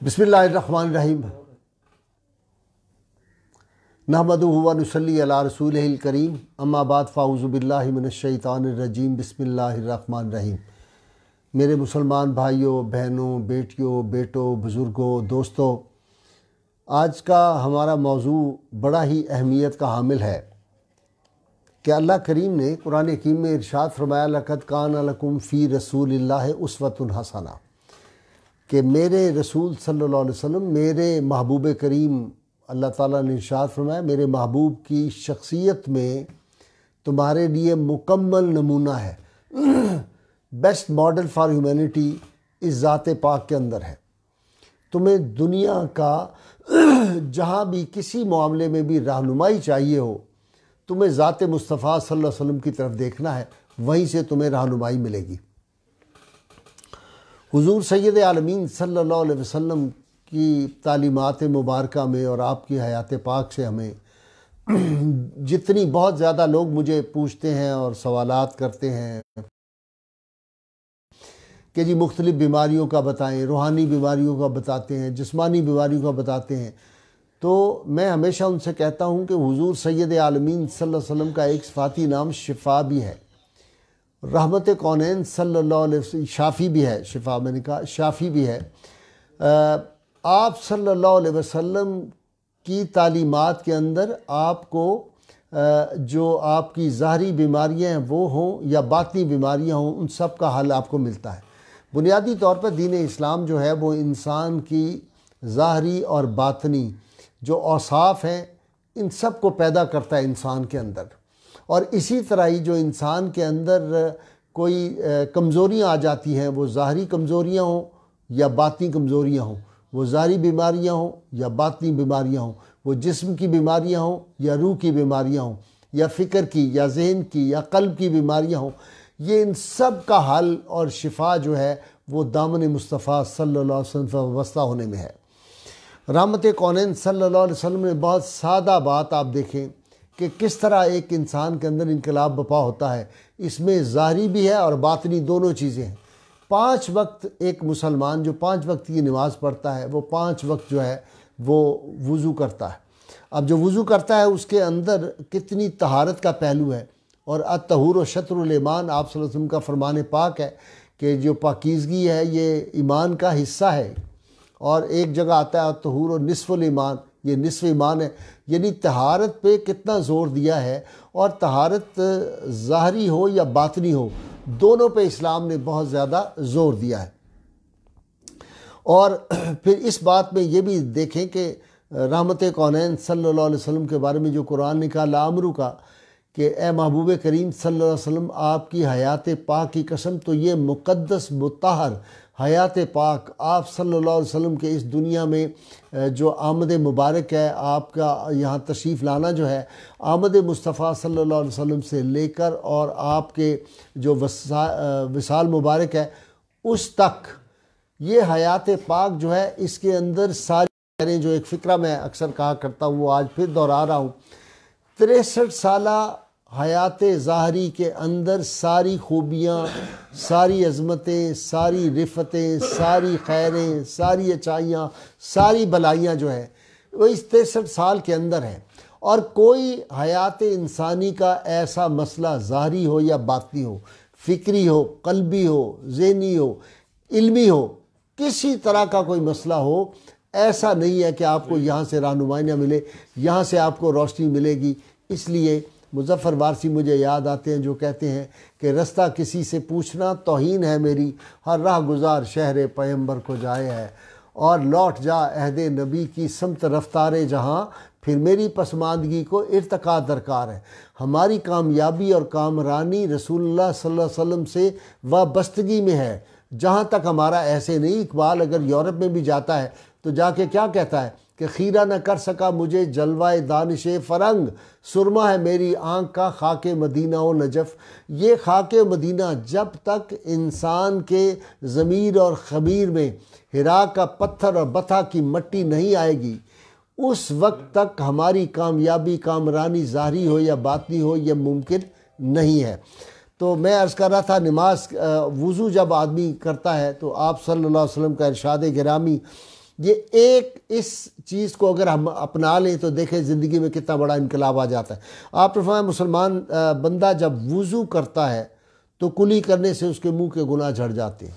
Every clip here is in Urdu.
بسم اللہ الرحمن الرحیم نحمدہ و نصلی علی رسولہ الکریم اما بعد فاعوذ باللہ من الشیطان الرجیم بسم اللہ الرحمن الرحیم۔ میرے مسلمان بھائیوں، بہنوں، بیٹیوں، بیٹوں، بزرگوں، دوستوں، آج کا ہمارا موضوع بڑا ہی اہمیت کا حامل ہے کہ اللہ کریم نے قرآن حکیم میں ارشاد فرمایا لقد کان لکم فی رسول اللہ اسوۃ حسنہ، کہ میرے رسول صلی اللہ علیہ وسلم، میرے محبوب کریم، اللہ تعالیٰ نے ارشاد فرمایا میرے محبوب کی شخصیت میں تمہارے لیے مکمل نمونہ ہے، بیسٹ ماڈل فار ہیومینٹی اس ذات پاک کے اندر ہے۔ تمہیں دنیا کا جہاں بھی کسی معاملے میں بھی رہنمائی چاہیے ہو، تمہیں ذات مصطفیٰ صلی اللہ علیہ وسلم کی طرف دیکھنا ہے، وہیں سے تمہیں رہنمائی ملے گی۔ حضور سید عالمین صلی اللہ علیہ وسلم کی تعلیمات مبارکہ میں اور آپ کی حیات پاک سے ہمیں جتنی بہت زیادہ لوگ مجھے پوچھتے ہیں اور سوالات کرتے ہیں کہ جی مختلف بیماریوں کا بتائیں، روحانی بیماریوں کا بتاتے ہیں، جسمانی بیماریوں کا بتاتے ہیں، تو میں ہمیشہ ان سے کہتا ہوں کہ حضور سید عالمین صلی اللہ علیہ وسلم کا ایک صفاتی نام شفا بھی ہے، رحمت کونین صلی اللہ علیہ وسلم، شافی بھی ہے، شفا میں نے کہا شافی بھی ہے۔ آپ صلی اللہ علیہ وسلم کی تعلیمات کے اندر آپ کو جو آپ کی ظاہری بیماریاں ہیں وہ ہوں یا باطنی بیماریاں ہوں، ان سب کا حل آپ کو ملتا ہے۔ بنیادی طور پر دین اسلام جو ہے وہ انسان کی ظاہری اور باطنی جو اوصاف ہیں ان سب کو پیدا کرتا ہے انسان کے اندر، اور اسی طرح ہی جو انسان کے اندر کوئی کمزوریاں آ جاتی ہیں، وہ ظاہری کمزوریاں ہوں یا باطنی کمزوریاں ہوں، وہ ظاہری بیماریاں ہوں یا باطنی بیماریاں ہوں، وہ جسم کی بیماریاں ہوں یا روح کی بیماریاں ہوں، یا فکر کی یا ذہن کی یا قلب کی بیماریاں ہوں، یہ ان سب کا حل اور شفا جو ہے وہ دامن مصطفیٰ صلی اللہ علیہ وسلم سے وابستہ ہونے میں ہے۔ رحمت کونین صلی اللہ علیہ وسلم نے بہت سادہ بات آپ دیکھیں کہ کس طرح ایک انسان کے اندر انقلاب برپا ہوتا ہے، اس میں ظاہری بھی ہے اور باطنی دونوں چیزیں ہیں۔ 5 وقت ایک مسلمان جو 5 وقت کی نماز پڑھتا ہے وہ 5 وقت جو ہے وہ وضو کرتا ہے۔ اب جو وضو کرتا ہے اس کے اندر کتنی طہارت کا پہلو ہے، اور الطہور و شطر الایمان آپ صلی اللہ علیہ وسلم کا فرمان پاک ہے کہ جو پاکیزگی ہے یہ ایمان کا حصہ ہے، اور ایک جگہ آتا ہے الطہور و نصف الایمان، یہ نصف ایمان ہے، یعنی طہارت پہ کتنا زور دیا ہے، اور طہارت ظاہری ہو یا باطنی ہو دونوں پہ اسلام نے بہت زیادہ زور دیا ہے۔ اور پھر اس بات میں یہ بھی دیکھیں کہ رحمت کونین صلی اللہ علیہ وسلم کے بارے میں جو قرآن نے کہا لامرو کا کہ اے محبوب کریم صلی اللہ علیہ وسلم آپ کی حیات پاک کی قسم، تو یہ مقدس مطہر حیات پاک آپ صلی اللہ علیہ وسلم کے اس دنیا میں جو آمد مبارک ہے، آپ کا یہاں تشریف لانا جو ہے، آمد مصطفیٰ صلی اللہ علیہ وسلم سے لے کر اور آپ کے جو وصال مبارک ہے اس تک، یہ حیات پاک جو ہے اس کے اندر ساری جو ایک فکرہ میں اکثر کہا کرتا ہوں وہ آج پھر دہرا رہا ہوں، 63 سالہ حیات ظاہری کے اندر ساری خوبیاں، ساری عظمتیں، ساری رفتیں، ساری خیریں، ساری اچائیاں، ساری بلائیاں جو ہیں وہ اس 63 سال کے اندر ہیں، اور کوئی حیات انسانی کا ایسا مسئلہ ظاہری ہو یا باطنی ہو، فکری ہو، قلبی ہو، ذہنی ہو، علمی ہو، کسی طرح کا کوئی مسئلہ ہو، ایسا نہیں ہے کہ آپ کو یہاں سے رہنمائی نہ ملے، یہاں سے آپ کو روشنی ملے گی۔ اس لیے مظفر وارثی مجھے یاد آتے ہیں جو کہتے ہیں کہ رستہ کسی سے پوچھنا توہین ہے میری، ہر راہ گزار شہر پیغمبر کو جائے ہے، اور لوٹ جا عہد نبی کی سمت رفتار جہاں، پھر میری پسماندگی کو ارتقا درکار ہے۔ ہماری کامیابی اور کامرانی رسول اللہ صلی اللہ علیہ وسلم سے وابستگی میں ہے، جہاں تک ہمارا ایسے نہیں۔ اقبال اگر یورپ میں بھی جاتا ہے تو جا کے کیا کہتا ہے کہ خیرہ نہ کر سکا مجھے جلوہ دانش فرنگ، سرما ہے میری آنکھ کا خاک مدینہ و نجف۔ یہ خاک مدینہ جب تک انسان کے ضمیر اور خمیر میں ہرا کا پتھر اور بتھا کی مٹی نہیں آئے گی، اس وقت تک ہماری کامیابی کامرانی ظاہری ہو یا باطنی ہو یہ ممکن نہیں ہے۔ تو میں عرض کر رہا تھا نماز وضو جب آدمی کرتا ہے تو آپ صلی اللہ علیہ وسلم کا ارشاد گرامی یہ ایک اس چیز کو اگر ہم اپنا لیں تو دیکھیں زندگی میں کتنا بڑا انقلاب آ جاتا ہے۔ آپ نے فرمایا مسلمان بندہ جب وضو کرتا ہے تو کلی کرنے سے اس کے منہ کے گناہ جھڑ جاتے ہیں۔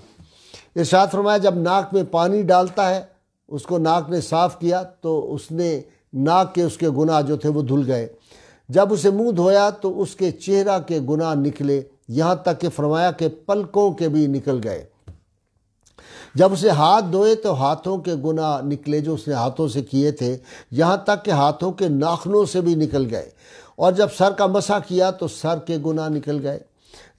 ارشاد فرمایا جب ناک میں پانی ڈالتا ہے، اس کو ناک نے صاف کیا تو اس نے ناک کے اس کے گناہ جو تھے وہ دھل گئے۔ جب اسے منہ دھویا تو اس کے چہرہ کے گناہ نکلے، یہاں تک کہ فرمایا کہ پلکوں کے بھی نکل گئے۔ جب اسے ہاتھ دھوئے تو ہاتھوں کے گناہ نکلے جو اس نے ہاتھوں سے کیے تھے، یہاں تک کہ ہاتھوں کے ناخنوں سے بھی نکل گئے۔ اور جب سر کا مسح کیا تو سر کے گناہ نکل گئے،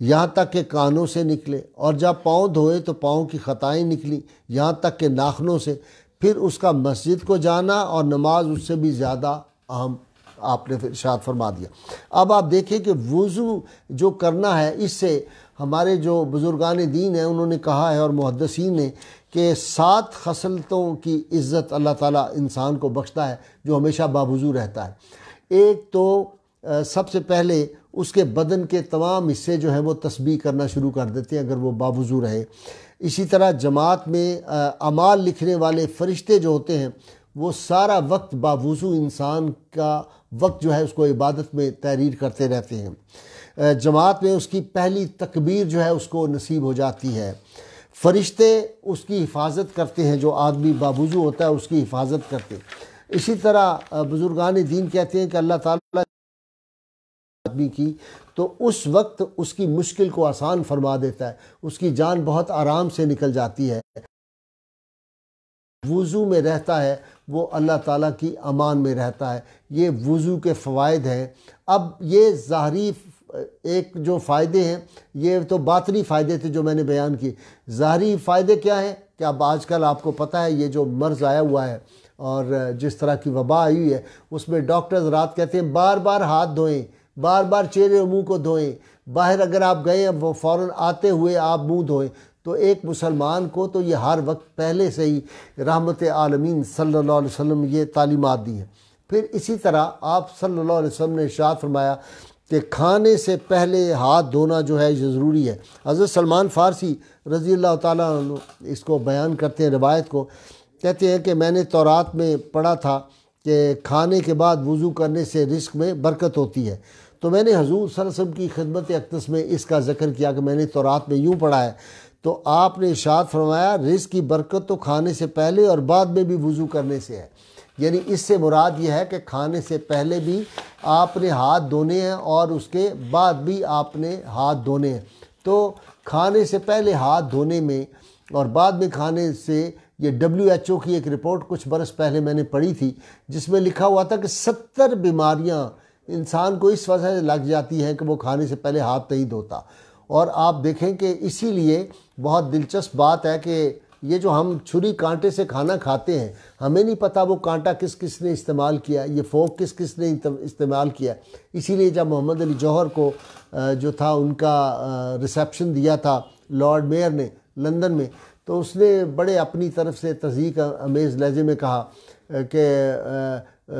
یہاں تک کہ کانوں سے نکلے۔ اور جب پاؤں دھوئے تو پاؤں کی خطائیں نکلیں، یہاں تک کہ ناخنوں سے۔ پھر اس کا مسجد کو جانا اور نماز اس سے بھی زیادہ اہم آپ نے ارشاد فرما دیا۔ اب آپ دیکھیں کہ وضو جو کرنا ہے، اس سے ہمارے جو بزرگان دین ہیں انہوں نے کہا ہے اور محدثین نے کہ 7 خصلتوں کی عزت اللہ تعالیٰ انسان کو بخشتا ہے جو ہمیشہ باوضو رہتا ہے۔ ایک تو سب سے پہلے اس کے بدن کے تمام حصے جو ہیں وہ تسبیح کرنا شروع کر دیتے ہیں اگر وہ باوضو رہے۔ اسی طرح جماعت میں اعمال لکھنے والے فرشتے جو ہوتے ہیں وہ سارا وقت باوضو انسان کا وقت جو ہے اس کو عبادت میں تحریر کرتے رہتے ہیں۔ جماعت میں اس کی پہلی تکبیر جو ہے اس کو نصیب ہو جاتی ہے۔ فرشتے اس کی حفاظت کرتے ہیں، جو آدمی باوضو ہوتا ہے اس کی حفاظت کرتے ہیں۔ اسی طرح بزرگان دین کہتے ہیں کہ اللہ تعالیٰ آدمی کی تو اس وقت اس کی مشکل کو آسان فرما دیتا ہے، اس کی جان بہت آرام سے نکل جاتی ہے۔ وضو میں رہتا ہے وہ اللہ تعالیٰ کی امان میں رہتا ہے۔ یہ وضو کے فوائد ہیں۔ اب یہ ظاہری ایک جو فائدے ہیں، یہ تو باطنی فائدے تھے جو میں نے بیان کیے۔ ظاہری فائدے کیا ہیں کہ اب آج کل آپ کو پتہ ہے یہ جو مرض آیا ہوا ہے اور جس طرح کی وبا آئی ہوئی ہے، اس میں ڈاکٹرز رات کہتے ہیں بار بار ہاتھ دھوئیں، بار بار چہرے اور منہ کو دھوئیں، باہر اگر آپ گئے ہیں وہ فوراً آتے ہوئے آپ منہ دھوئیں۔ تو ایک مسلمان کو تو یہ ہر وقت پہلے سے ہی رحمت عالمین صلی اللہ علیہ وسلم یہ تعلیمات دی ہیں۔ پھر اسی طرح آپ صلی اللہ علیہ وسلم نے ارشاد فرمایا کہ کھانے سے پہلے ہاتھ دھونا جو ہے یہ ضروری ہے۔ حضرت سلمان فارسی رضی اللہ تعالیٰ عنہ اس کو بیان کرتے ہیں، روایت کو کہتے ہیں کہ میں نے تورات میں پڑھا تھا کہ کھانے کے بعد وضو کرنے سے رزق میں برکت ہوتی ہے۔ تو میں نے حضور صلی اللہ علیہ وسلم کی خدمت اقدس میں اس کا ذکر کیا کہ میں نے تورات میں یوں پڑھا ہے، تو آپ نے ارشاد فرمایا رزق کی برکت تو کھانے سے پہلے اور بعد میں بھی وضو کرنے سے ہے۔ یعنی اس سے مراد یہ ہے کہ کھانے سے پہلے بھی آپ نے ہاتھ دھونے ہیں اور اس کے بعد بھی آپ نے ہاتھ دھونے ہیں۔ تو کھانے سے پہلے ہاتھ دھونے میں اور بعد میں کھانے سے، یہ WHO کی ایک رپورٹ کچھ برس پہلے میں نے پڑھی تھی جس میں لکھا ہوا تھا کہ 70 بیماریاں انسان کو اس وجہ سے لگ جاتی ہیں کہ وہ کھانے سے پہلے ہاتھ نہیں دھوتا۔ اور آپ دیکھیں کہ اسی لیے بہت دلچسپ بات ہے کہ یہ جو ہم چھری کانٹے سے کھانا کھاتے ہیں، ہمیں نہیں پتہ وہ کانٹا کس کس نے استعمال کیا، یہ فوک کس کس نے استعمال کیا۔ اسی لیے جب محمد علی جوہر کو جو تھا ان کا ریسیپشن دیا تھا لارڈ میئر نے لندن میں، تو اس نے بڑے اپنی طرف سے تذیق امیز لہجے میں کہا کہ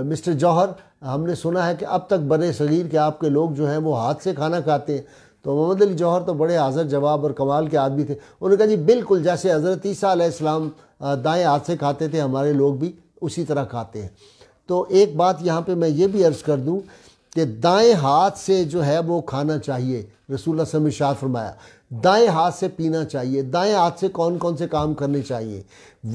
مسٹر جوہر، ہم نے سنا ہے کہ اب تک برِ صغیر کے آپ کے لوگ جو ہیں وہ ہاتھ سے کھانا کھاتے ہیں۔ تو محمد علی جوہر تو بڑے حاضر جواب اور کمال کے آدمی تھے، انہوں نے کہا جی بالکل جیسے حضرت عیسیٰ علیہ السلام دائیں ہاتھ سے کھاتے تھے، ہمارے لوگ بھی اسی طرح کھاتے ہیں۔ تو ایک بات یہاں پہ میں یہ بھی عرض کر دوں کہ دائیں ہاتھ سے جو ہے وہ کھانا چاہیے، رسول اللہ صلی اللہ علیہ وسلم نے ارشاد فرمایا دائیں ہاتھ سے پینا چاہیے۔ دائیں ہاتھ سے کون کون سے کام کرنے چاہیے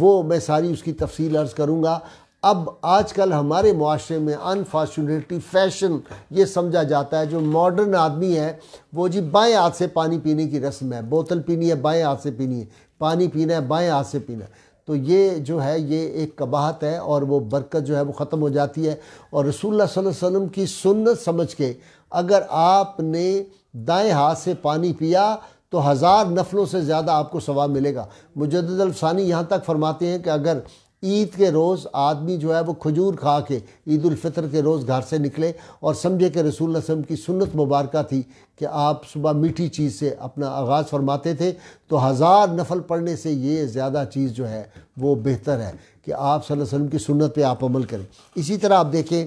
وہ میں ساری اس کی تفصیل عرض کروں گا۔ اب آج کل ہمارے معاشرے میں انفارچونیٹلی فیشن یہ سمجھا جاتا ہے، جو ماڈرن آدمی ہے وہ جی بائیں ہاتھ سے پانی پینے کی رسم ہے، بوتل پینی ہے بائیں ہاتھ سے پینی ہے، پانی پینا ہے بائیں ہاتھ سے پینا ہے۔ تو یہ جو ہے یہ ایک قباحت ہے اور وہ برکت جو ہے وہ ختم ہو جاتی ہے۔ اور رسول اللہ صلی اللہ علیہ وسلم کی سنت سمجھ کے اگر آپ نے دائیں ہاتھ سے پانی پیا تو 1000 نفلوں سے زیادہ آپ کو ثواب ملے گا۔ مجدد الفسانی یہاں تک فرماتے ہیں کہ اگر عید کے روز آدمی جو ہے وہ کھجور کھا کے عید الفطر کے روز گھر سے نکلے اور سمجھے کہ رسول اللہ صلی اللہ علیہ وسلم کی سنت مبارکہ تھی کہ آپ صبح میٹھی چیز سے اپنا آغاز فرماتے تھے، تو 1000 نفل پڑھنے سے یہ زیادہ چیز جو ہے وہ بہتر ہے کہ آپ صلی اللہ علیہ وسلم کی سنت پہ آپ عمل کریں۔ اسی طرح آپ دیکھیں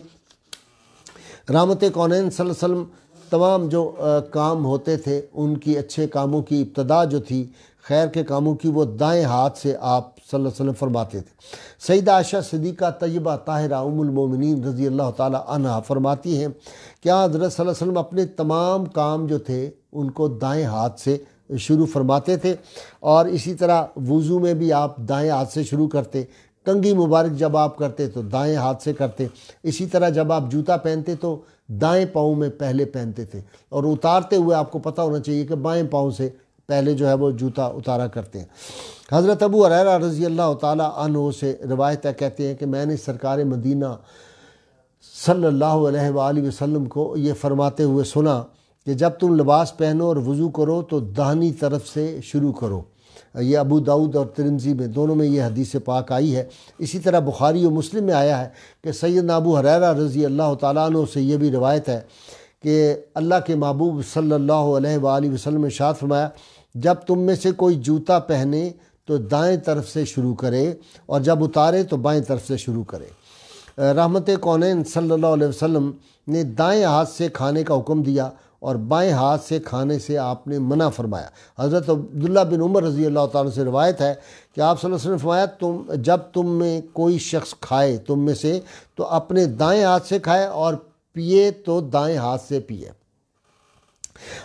رحمت کونین صلی اللہ علیہ وسلم تمام جو کام ہوتے تھے ان کی اچھے کاموں کی ابتدا جو تھی خیر کے کاموں کی وہ دائیں ہاتھ سے آپ صلی اللہ علیہ وسلم فرماتے تھے۔ سیدہ عائشہ صدیقہ طیبہ طاہرہ ام المومنین رضی اللہ تعالی عنہا فرماتی ہیں کہ حضرت صلی اللہ علیہ وسلم اپنے تمام کام جو تھے ان کو دائیں ہاتھ سے شروع فرماتے تھے، اور اسی طرح وضو میں بھی آپ دائیں ہاتھ سے شروع کرتے، کنگھی مبارک جب آپ کرتے تو دائیں ہاتھ سے کرتے، اسی طرح جب آپ جوتا پہنتے تو دائیں پاؤں میں پہلے پہنتے تھے، اور اتارتے ہوئے آپ کو پتہ ہونا چاہیے کہ بائیں پاؤں سے پہلے جو ہے وہ جوتا اتارا کرتے ہیں۔ حضرت ابو ہریرہ رضی اللہ تعالیٰ عنہ سے روایت ہے، کہتے ہیں کہ میں نے سرکار مدینہ صلی اللہ علیہ وآلہ وسلم کو یہ فرماتے ہوئے سنا کہ جب تم لباس پہنو اور وضو کرو تو داہنی طرف سے شروع کرو۔ یہ ابو داؤد اور ترمذی میں دونوں میں یہ حدیث پاک آئی ہے۔ اسی طرح بخاری و مسلم میں آیا ہے کہ سیدنا ابو ہریرہ رضی اللہ تعالیٰ عنہ سے یہ بھی روایت ہے کہ اللہ کے محبوب صلی اللہ علیہ وآلہ وسلم نے ارشاد فرمایا، جب تم میں سے کوئی جوتا پہنے تو دائیں طرف سے شروع کرے، اور جب اتارے تو بائیں طرف سے شروع کرے۔ رحمت کونین صلی اللہ علیہ وسلم نے دائیں ہاتھ سے کھانے کا حکم دیا اور بائیں ہاتھ سے کھانے سے آپ نے منع فرمایا۔ حضرت عبداللہ بن عمر رضی اللہ تعالیٰ سے روایت ہے کہ آپ صلی اللہ علیہ وسلم نے فرمایا، جب تم میں کوئی شخص کھائے تم میں سے تو اپنے دائیں ہاتھ سے کھائے، اور پیے تو دائیں ہاتھ سے پیے۔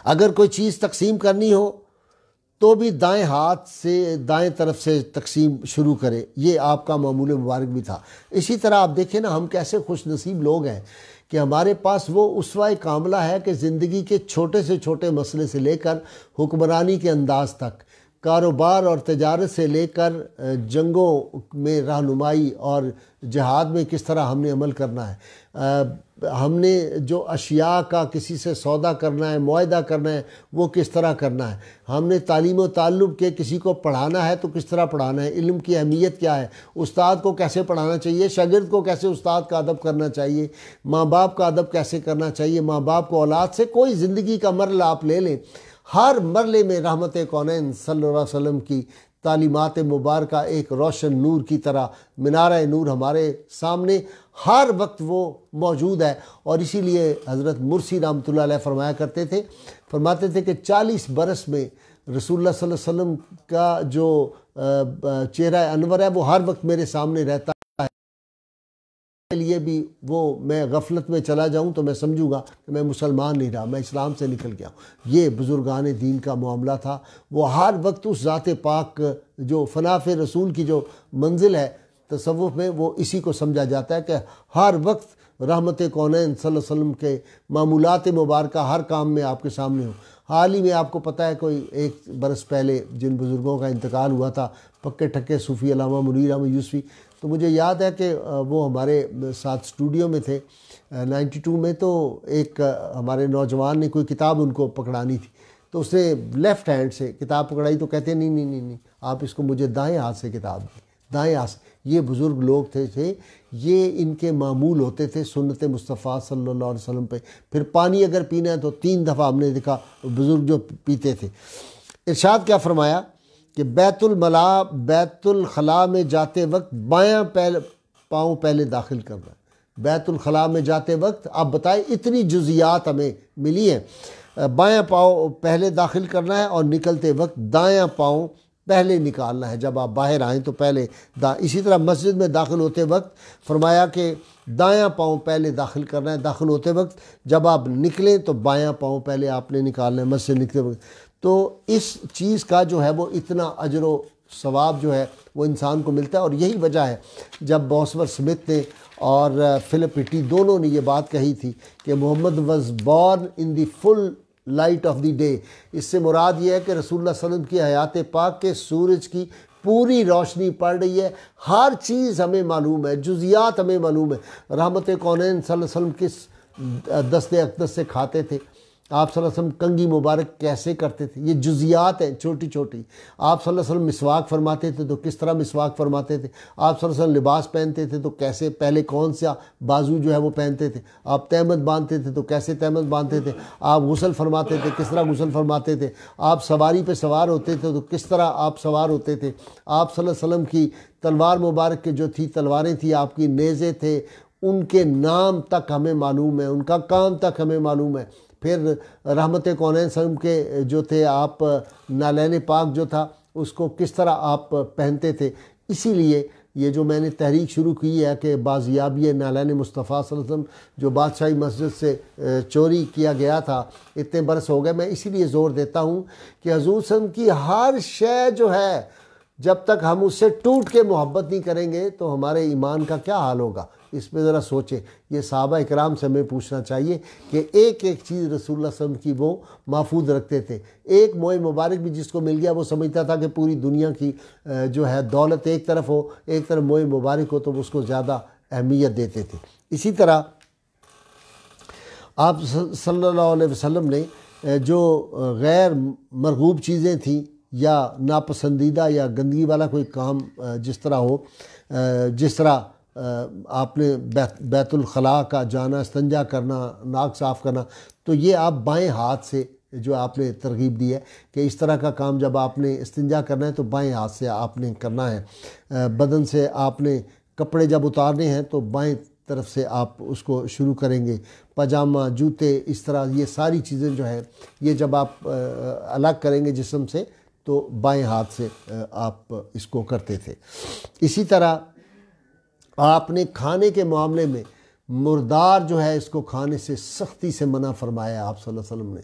اگر کوئی چیز تقسیم کرنی ہو تو بھی دائیں ہاتھ سے دائیں طرف سے تقسیم شروع کرے، یہ آپ کا معمول مبارک بھی تھا۔ اسی طرح آپ دیکھیں نا، ہم کیسے خوش نصیب لوگ ہیں کہ ہمارے پاس وہ اسوہ کاملہ ہے کہ زندگی کے چھوٹے سے چھوٹے مسئلے سے لے کر حکمرانی کے انداز تک، کاروبار اور تجارت سے لے کر جنگوں میں رہنمائی اور جہاد میں کس طرح ہم نے عمل کرنا ہے، ہم نے جو اشیاء کا کسی سے سودا کرنا ہے، معاہدہ کرنا ہے، وہ کس طرح کرنا ہے، ہم نے تعلیم و تعلم کے کسی کو پڑھانا ہے تو کس طرح پڑھانا ہے، علم کی اہمیت کیا ہے، استاد کو کیسے پڑھانا چاہیے، شاگرد کو کیسے استاد کا ادب کرنا چاہیے، ماں باپ کا ادب کیسے کرنا چاہیے، ماں باپ کو اولاد سے، کوئی زندگی کا مرحلہ آپ لے لیں، ہر مرحلے میں رحمت کونین صلی اللہ علیہ وسلم کی تعلیمات مبارکہ ایک روشن نور کی طرح منارہ نور ہمارے سامنے ہر وقت وہ موجود ہے۔ اور اسی لیے حضرت مرسی رحمۃ اللہ علیہ فرماتے تھے کہ 40 برس میں رسول اللہ صلی اللہ علیہ وسلم کا جو چہرہ انور ہے وہ ہر وقت میرے سامنے رہتا ہے، لیے بھی وہ میں غفلت میں چلا جاؤں تو میں سمجھوں گا کہ میں مسلمان نہیں رہا، میں اسلام سے نکل گیا ہوں۔ یہ بزرگان دین کا معاملہ تھا، وہ ہر وقت اس ذات پاک جو فناف رسول کی جو منزل ہے تصوف میں، وہ اسی کو سمجھا جاتا ہے کہ ہر وقت رحمت کونین صلی اللہ علیہ وسلم کے معمولات مبارکہ ہر کام میں آپ کے سامنے ہوں۔ حال ہی میں آپ کو پتہ ہے کوئی 1 برس پہلے جن بزرگوں کا انتقال ہوا تھا، پکے ٹھکے صوفی علامہ منیر احمد یوسفی، تو مجھے یاد ہے کہ وہ ہمارے ساتھ اسٹوڈیو میں تھے 92 میں، تو ایک ہمارے نوجوان نے کوئی کتاب ان کو پکڑانی تھی، تو اس نے لیفٹ ہینڈ سے کتاب پکڑائی تو کہتے ہیں نہیں آپ اس کو مجھے دائیں ہاتھ سے کتاب دی، دائیں ہاتھ سے۔ یہ بزرگ لوگ تھے، یہ ان کے معمول ہوتے تھے سنت مصطفیٰ صلی اللہ علیہ وسلم پہ۔ پھر پانی اگر پینا ہے تو 3 دفعہ ہم نے دیکھا بزرگ جو پیتے تھے۔ ارشاد کیا فرمایا کہ بیت الخلاء میں جاتے وقت بایاں پاؤں پہلے داخل کرنا ہے۔ بیت الخلاء میں جاتے وقت آپ بتائیں، اتنی جزیات ہمیں ملی ہیں، بایاں پاؤں پہلے داخل کرنا ہے اور نکلتے وقت دایاں پاؤں پہلے نکالنا ہے، جب آپ باہر آئیں تو پہلے اسی طرح مسجد میں داخل ہوتے وقت فرمایا کہ دایاں پاؤں پہلے داخل کرنا ہے، داخل ہوتے وقت جب آپ نکلیں تو بایاں پاؤں پہلے آپ نے نکالنا ہے مسجد نکلتے وقت۔ تو اس چیز کا جو ہے وہ اتنا اجر و ثواب جو ہے وہ انسان کو ملتا ہے، اور یہی وجہ ہے جب بوسور سمتھ نے اور فلپ ہٹی دونوں نے یہ بات کہی تھی کہ Muhammad was born in the full light of the day, اس سے مراد یہ ہے کہ رسول اللہ صلی اللہ علیہ وسلم کی حیات پاک کے سورج کی پوری روشنی پڑ رہی ہے، ہر چیز ہمیں معلوم ہے، جزیات ہمیں معلوم ہے۔ رحمت کونین صلی اللہ علیہ وسلم کس دست اقدس سے کھاتے تھے، آپ صلی اللہ علیہ وسلم کنگھی مبارک کیسے کرتے تھے، یہ جزیات ہیں چھوٹی چھوٹی۔ آپ صلی اللہ علیہ وسلم مسواک فرماتے تھے تو کس طرح مسواک فرماتے تھے، آپ صلی اللہ علیہ وسلم لباس پہنتے تھے تو کیسے، پہلے کون سا بازو جو ہے وہ پہنتے تھے، آپ تہمت باندھتے تھے تو کیسے تہمت باندھتے تھے، آپ غسل فرماتے تھے کس طرح غسل فرماتے تھے، آپ سواری پہ سوار ہوتے تھے تو کس طرح آپ سوار ہوتے تھے، آپ صلی اللہ علیہ وسلم کی تلوار مبارک کے جو تھی تلواریں تھیں، آپ کی نیزے تھے، ان کے نام تک ہمیں معلوم ہے، ان کا کام تک ہمیں معلوم ہے۔ پھر رحمت کونین وسلم کے جو تھے آپ نالین پاک جو تھا اس کو کس طرح آپ پہنتے تھے۔ اسی لیے یہ جو میں نے تحریک شروع کی ہے کہ بازیابی نالین مصطفیٰ صلی اللہ علیہ وسلم جو بادشاہی مسجد سے چوری کیا گیا تھا، اتنے برس ہو گئے، میں اسی لیے زور دیتا ہوں کہ حضور صلی اللہ علیہ وسلم کی ہر شے جو ہے جب تک ہم اس سے ٹوٹ کے محبت نہیں کریں گے تو ہمارے ایمان کا کیا حال ہوگا، اس پہ ذرا سوچیں۔ یہ صحابہ اکرام سے ہمیں پوچھنا چاہیے کہ ایک ایک چیز رسول اللہ صلی اللہ علیہ وسلم کی وہ محفوظ رکھتے تھے۔ ایک موئے مبارک بھی جس کو مل گیا وہ سمجھتا تھا کہ پوری دنیا کی جو ہے دولت ایک طرف ہو، ایک طرف موئے مبارک ہو تو اس کو زیادہ اہمیت دیتے تھے۔ اسی طرح آپ صلی اللہ علیہ وسلم نے جو غیر مرغوب چیزیں تھیں یا ناپسندیدہ یا گندگی والا کوئی کام جس طرح ہو، جس طرح آپ نے بیت الخلاء کا جانا، استنجا کرنا، ناک صاف کرنا، تو یہ آپ بائیں ہاتھ سے جو آپ نے ترغیب دی ہے کہ اس طرح کا کام جب آپ نے استنجا کرنا ہے تو بائیں ہاتھ سے آپ نے کرنا ہے۔ بدن سے آپ نے کپڑے جب اتارنے ہیں تو بائیں طرف سے آپ اس کو شروع کریں گے۔ پاجامہ، جوتے، اس طرح یہ ساری چیزیں جو ہیں یہ جب آپ الگ کریں گے جسم سے تو بائیں ہاتھ سے آپ اس کو کرتے تھے۔ اسی طرح آپ نے کھانے کے معاملے میں مردار جو ہے اس کو کھانے سے سختی سے منع فرمایا آپ صلی اللہ علیہ وسلم نے۔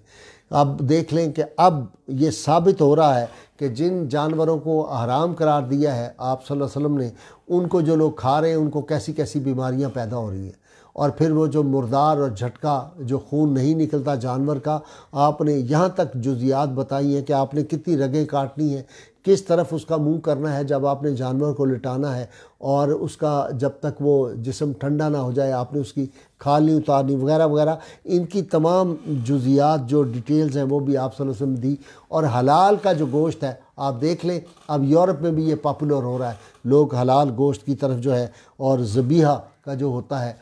اب دیکھ لیں کہ اب یہ ثابت ہو رہا ہے کہ جن جانوروں کو حرام قرار دیا ہے آپ صلی اللہ علیہ وسلم نے، ان کو جو لوگ کھا رہے ہیں ان کو کیسی کیسی بیماریاں پیدا ہو رہی ہیں۔ اور پھر وہ جو مردار اور جھٹکا جو خون نہیں نکلتا جانور کا، آپ نے یہاں تک جزیات بتائی ہیں کہ آپ نے کتنی رگیں کاٹنی ہیں، کس طرف اس کا منہ کرنا ہے جب آپ نے جانور کو لٹانا ہے، اور اس کا جب تک وہ جسم ٹھنڈا نہ ہو جائے آپ نے اس کی کھال نہیں اتارنی وغیرہ وغیرہ۔ ان کی تمام جزیات جو ڈیٹیلز ہیں وہ بھی آپ صلی اللہ علیہ وسلم دی۔ اور حلال کا جو گوشت ہے آپ دیکھ لیں، اب یورپ میں بھی یہ پاپولر ہو رہا ہے، لوگ حلال گوشت کی طرف جو ہے، اور ذبیحہ کا جو ہوتا ہے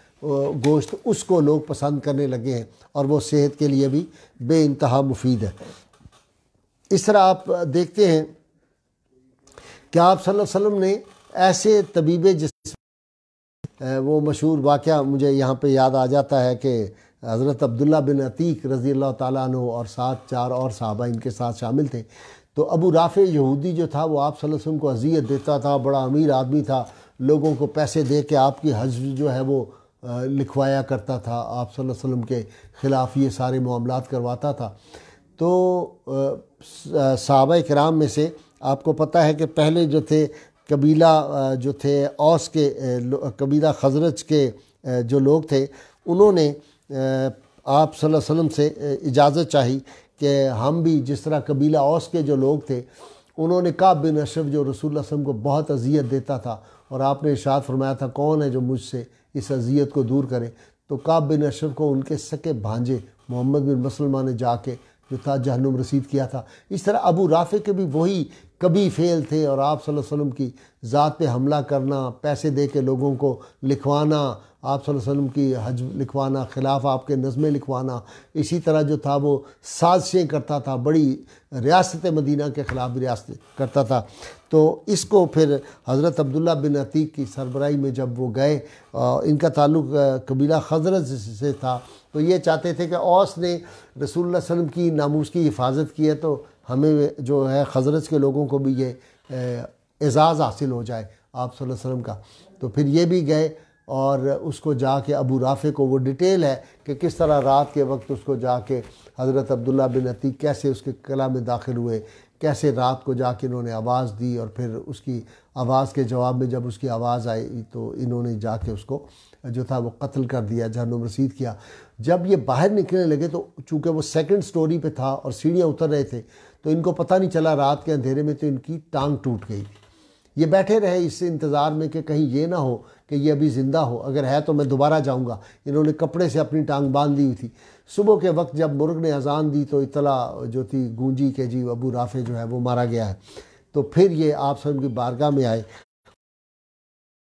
گوشت اس کو لوگ پسند کرنے لگے ہیں، اور وہ صحت کے لیے بھی بے انتہا مفید ہے۔ اس طرح آپ دیکھتے ہیں کہ آپ صلی اللہ علیہ وسلم نے ایسے طبیب جسم، وہ مشہور واقعہ مجھے یہاں پہ یاد آ جاتا ہے کہ حضرت عبداللہ بن عتیق رضی اللہ تعالیٰ عنہ اور 7 اور صحابہ ان کے ساتھ شامل تھے۔ تو ابو رافع یہودی جو تھا وہ آپ صلی اللہ علیہ وسلم کو اذیت دیتا تھا، بڑا امیر آدمی تھا، لوگوں کو پیسے دے کے آپ کی حج جو ہے وہ لکھوایا کرتا تھا، آپ صلی اللہ علیہ وسلم کے خلاف یہ سارے معاملات کرواتا تھا۔ تو صحابہ کرام میں سے آپ کو پتہ ہے کہ پہلے جو تھے قبیلہ جو تھے اوس کے، قبیلہ خزرج کے جو لوگ تھے، انہوں نے آپ صلی اللہ علیہ وسلم سے اجازت چاہی کہ ہم بھی جس طرح قبیلہ اوس کے جو لوگ تھے، انہوں نے کعب بن اشرف جو رسول اللہ صلی اللہ علیہ وسلم کو بہت اذیت دیتا تھا، اور آپ نے ارشاد فرمایا تھا کون ہے جو مجھ سے اس اذیت کو دور کرے، تو کعب بن اشرف کو ان کے سکے بھانجے محمد بن مسلمہ نے جا کے جو تھا جہنم رسید کیا تھا۔ اس طرح ابو رافع کے بھی وہی کبھی فعل تھے، اور آپ صلی اللہ علیہ وسلم کی ذات پہ حملہ کرنا، پیسے دے کے لوگوں کو لکھوانا، آپ صلی اللہ علیہ وسلم کی حج لکھوانا، خلاف آپ کے نظمیں لکھوانا، اسی طرح جو تھا وہ سازشیں کرتا تھا، بڑی ریاست مدینہ کے خلاف بھی ریاست کرتا تھا۔ تو اس کو پھر حضرت عبداللہ بن عتیق کی سربراہی میں جب وہ گئے، ان کا تعلق قبیلہ خزرج سے تھا، تو یہ چاہتے تھے کہ اوس نے رسول اللہ صلی اللہ علیہ وسلم کی ناموس کی حفاظت کی ہے تو ہمیں جو ہے خزرج کے لوگوں کو بھی یہ اعزاز حاصل ہو جائے آپ صلی اللہ علیہ وسلم کا۔ تو پھر یہ بھی گئے اور اس کو جا کے ابو رافع کو، وہ ڈیٹیل ہے کہ کس طرح رات کے وقت اس کو جا کے حضرت عبداللہ بن عتیق کیسے اس کے قلعہ میں داخل ہوئے، کیسے رات کو جا کے انہوں نے آواز دی، اور پھر اس کی آواز کے جواب میں جب اس کی آواز آئی تو انہوں نے جا کے اس کو جو تھا وہ قتل کر دیا، جہنم رسید کیا۔ جب یہ باہر نکلنے لگے تو چونکہ وہ سیکنڈ سٹوری پہ تھا اور سیڑھیاں اتر رہے تھے تو ان کو پتہ نہیں چلا، رات کے اندھیرے میں تو ان کی ٹانگ ٹوٹ گئی۔ یہ بیٹھے رہے اس انتظار میں کہ کہیں یہ نہ ہو کہ یہ ابھی زندہ ہو، اگر ہے تو میں دوبارہ جاؤں گا۔ انہوں نے کپڑے سے اپنی ٹانگ باندھ لی ہوئی تھی۔ صبح کے وقت جب مرغ نے اذان دی تو اطلاع جو تھی گونجی کہ جی ابو رافع جو ہے وہ مارا گیا ہے۔ تو پھر یہ آپ صلی اللہ علیہ وسلم کی بارگاہ میں آئے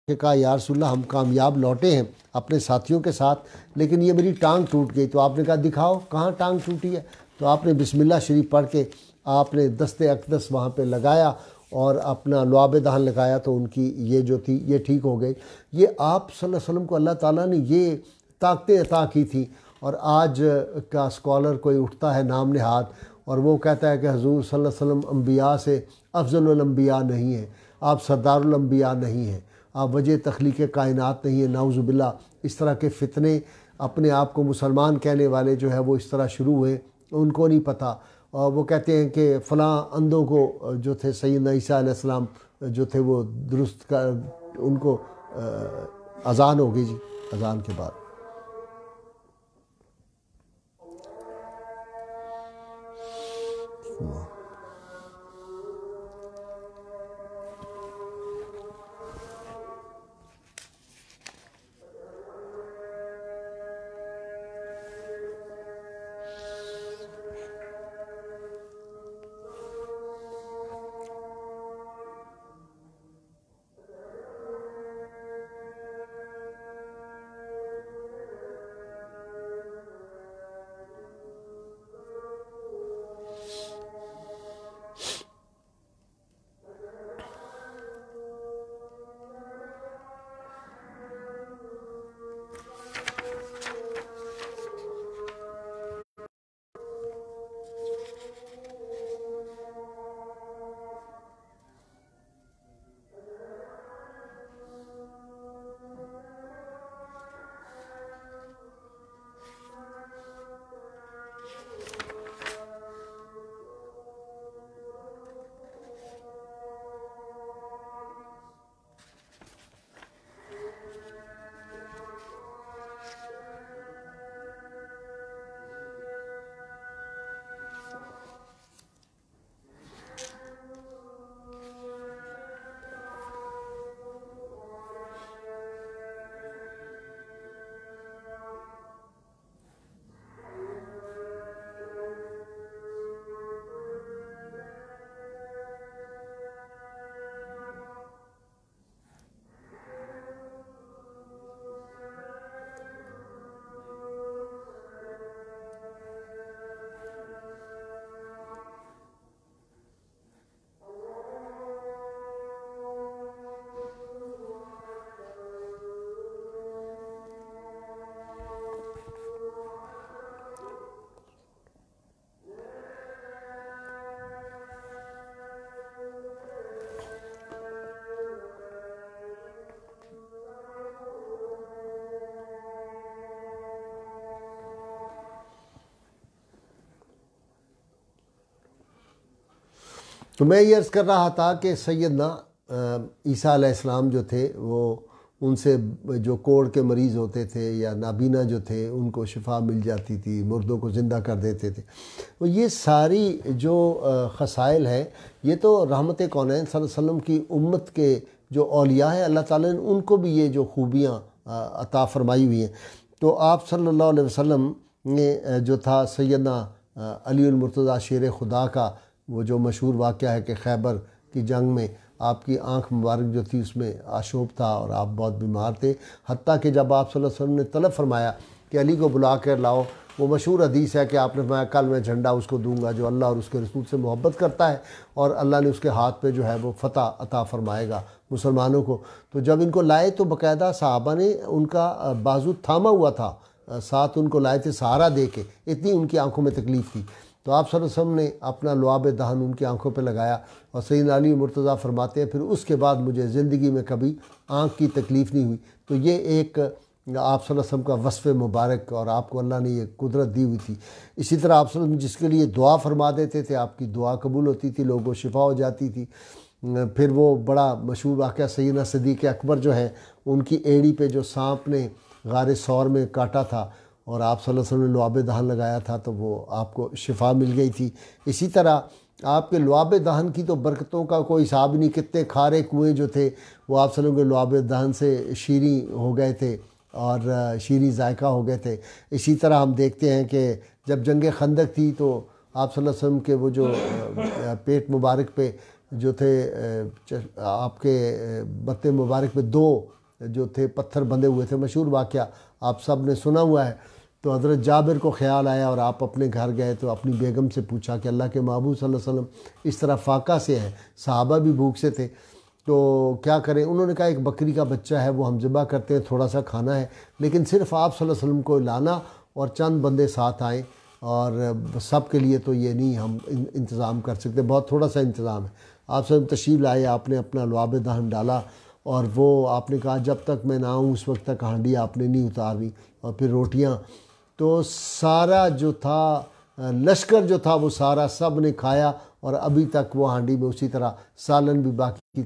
کہ کہا یا رسول اللہ ہم کامیاب لوٹے ہیں اپنے ساتھیوں کے ساتھ، لیکن یہ میری ٹانگ ٹوٹ گئی۔ تو آپ نے کہا دکھاؤ کہاں ٹانگ ٹوٹی ہے، تو آپ نے بسم اللہ شریف پڑھ کے آپ نے دست اقدس وہاں پہ لگایا اور اپنا لعاب دہن لگایا تو ان کی یہ جو تھی یہ ٹھیک ہو گئی۔ یہ آپ صلی اللہ علیہ وسلم کو اللہ تعالیٰ نے یہ طاقتیں عطا کی تھیں، اور آج کا اسکالر کوئی اٹھتا ہے نام نہاد اور وہ کہتا ہے کہ حضور صلی اللہ علیہ وسلم انبیاء سے افضل الانبیاء نہیں ہیں، آپ سردار الانبیاء نہیں ہیں، آپ وجہ تخلیق کائنات نہیں ہیں، نعوذ باللہ۔ اس طرح کے فتنے اپنے آپ کو مسلمان کہنے والے جو ہے وہ اس طرح شروع ہوئے، ان کو نہیں پتہ، اور وہ کہتے ہیں کہ فلاں اندھوں کو جو تھے سیدنا عیسیٰ علیہ السلام جو تھے وہ درست کا ان کو اذان ہو گئی جی، اذان کے بعد۔ تو میں یہ عرض کر رہا تھا کہ سیدنا عیسیٰ علیہ السلام جو تھے وہ ان سے جو کوڑ کے مریض ہوتے تھے یا نابینا جو تھے ان کو شفا مل جاتی تھی، مردوں کو زندہ کر دیتے تھے۔ وہ یہ ساری جو خصائل ہے یہ تو رحمت کونین صلی اللہ علیہ وسلم کی امت کے جو اولیاء ہیں اللہ تعالیٰ نے ان کو بھی یہ جو خوبیاں عطا فرمائی ہوئی ہیں۔ تو آپ صلی اللہ علیہ وسلم نے جو تھا سیدنا علی المرتضیٰ شیر خدا کا وہ جو مشہور واقعہ ہے کہ خیبر کی جنگ میں آپ کی آنکھ مبارک جو تھی اس میں آشوب تھا اور آپ بہت بیمار تھے، حتیٰ کہ جب آپ صلی اللہ علیہ وسلم نے طلب فرمایا کہ علی کو بلا کر لاؤ، وہ مشہور حدیث ہے کہ آپ نے فرمایا کل میں جھنڈا اس کو دوں گا جو اللہ اور اس کے رسول سے محبت کرتا ہے، اور اللہ نے اس کے ہاتھ پہ جو ہے وہ فتح عطا فرمائے گا مسلمانوں کو۔ تو جب ان کو لائے تو باقاعدہ صحابہ نے ان کا بازو تھاما ہوا تھا، ساتھ ان کو لائے تھے سہارا دے کے، اتنی ان کی آنکھوں میں تکلیف تھی۔ تو آپ صلی اللہ علیہ وسلم نے اپنا لعاب دہن ان کی آنکھوں پہ لگایا، اور سیدنا علی مرتضیٰ فرماتے ہیں پھر اس کے بعد مجھے زندگی میں کبھی آنکھ کی تکلیف نہیں ہوئی۔ تو یہ ایک آپ صلی اللہ علیہ وسلم کا وصف مبارک، اور آپ کو اللہ نے یہ قدرت دی ہوئی تھی۔ اسی طرح آپ صلی اللہ علیہ وسلم جس کے لیے دعا فرما دیتے تھے آپ کی دعا قبول ہوتی تھی، لوگوں کو شفا ہو جاتی تھی۔ پھر وہ بڑا مشہور واقعہ سیدنا صدیق اکبر جو ہے ان کی ایڑی پہ جو سانپ نے غار ثور میں کاٹا تھا اور آپ صلی اللہ علیہ وسلم نے لعاب دہن لگایا تھا تو وہ آپ کو شفا مل گئی تھی۔ اسی طرح آپ کے لعاب دہن کی تو برکتوں کا کوئی حساب نہیں، کتنے کھارے کنویں جو تھے وہ آپ صلی اللہ علیہ وسلم کے لعاب دہن سے شیریں ہو گئے تھے اور شیریں ذائقہ ہو گئے تھے۔ اسی طرح ہم دیکھتے ہیں کہ جب جنگ خندق تھی تو آپ صلی اللہ علیہ وسلم کے وہ جو پیٹ مبارک پہ جو تھے آپ کے بطن مبارک پہ دو جو تھے پتھر بندھے ہوئے تھے، مشہور واقعہ آپ سب نے سنا ہوا ہے۔ تو حضرت جابر کو خیال آیا اور آپ اپنے گھر گئے تو اپنی بیگم سے پوچھا کہ اللہ کے محبوب صلی اللہ علیہ وسلم اس طرح فاقہ سے ہے، صحابہ بھی بھوک سے تھے، تو کیا کریں؟ انہوں نے کہا ایک بکری کا بچہ ہے وہ ہم ذبح کرتے ہیں، تھوڑا سا کھانا ہے، لیکن صرف آپ صلی اللہ علیہ وسلم کو لانا اور چند بندے ساتھ آئیں اور سب کے لیے تو یہ نہیں ہم انتظام کر سکتے، بہت تھوڑا سا انتظام ہے۔ آپ سب تشریف لائے، آپ نے اپنا لعاب دہن ڈالا اور وہ آپ نے کہا جب تک میں نہ آؤں اس وقت تک ہانڈی آپ نے نہیں اتارنی، اور پھر روٹیاں، تو سارا جو تھا لشکر جو تھا وہ سارا سب نے کھایا، اور ابھی تک وہ ہانڈی میں اسی طرح سالن بھی باقی تھی۔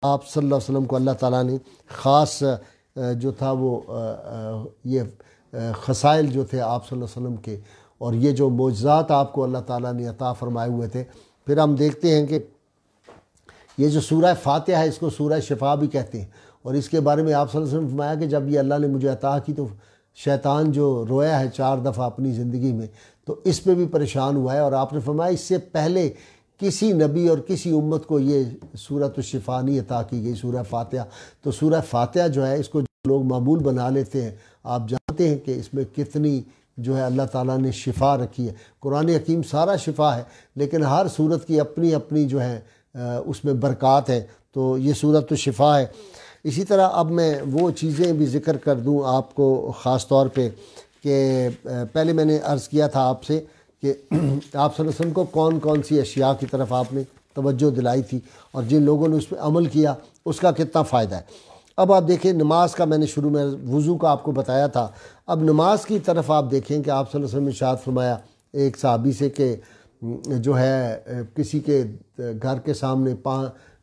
آپ صلی اللہ علیہ وسلم کو اللہ تعالیٰ نے خاص جو تھا وہ یہ خصائل جو تھے آپ صلی اللہ علیہ وسلم کے، اور یہ جو معجزات آپ کو اللہ تعالیٰ نے عطا فرمائے ہوئے تھے۔ پھر ہم دیکھتے ہیں کہ یہ جو سورہ فاتحہ ہے اس کو سورہ شفا بھی کہتے ہیں، اور اس کے بارے میں آپ صلی اللہ علیہ وسلم نے فرمایا کہ جب یہ اللہ نے مجھے عطا کی تو شیطان جو رویا ہے 4 دفعہ اپنی زندگی میں تو اس پہ بھی پریشان ہوا ہے، اور آپ نے فرمایا اس سے پہلے کسی نبی اور کسی امت کو یہ سورۃ الشفا نہیں عطا کی گئی، سورہ فاتحہ۔ تو سورہ فاتحہ جو ہے اس کو جو لوگ معمول بنا لیتے ہیں، آپ جانتے ہیں کہ اس میں کتنی جو ہے اللہ تعالیٰ نے شفا رکھی ہے۔ قرآن حکیم سارا شفا ہے، لیکن ہر صورت کی اپنی اپنی جو ہے اس میں برکات ہے، تو یہ سورۃ الشفا ہے۔ اسی طرح اب میں وہ چیزیں بھی ذکر کر دوں آپ کو خاص طور پہ کہ پہلے میں نے عرض کیا تھا آپ سے کہ آپ صلی اللہ علیہ وسلم کو کون کون سی اشیاء کی طرف آپ نے توجہ دلائی تھی، اور جن لوگوں نے اس پہ عمل کیا اس کا کتنا فائدہ ہے۔ اب آپ دیکھیں نماز کا، میں نے شروع میں وضو کا آپ کو بتایا تھا، اب نماز کی طرف آپ دیکھیں کہ آپ صلی اللہ علیہ وسلم نے ارشاد فرمایا ایک صحابی سے کہ جو ہے کسی کے گھر کے سامنے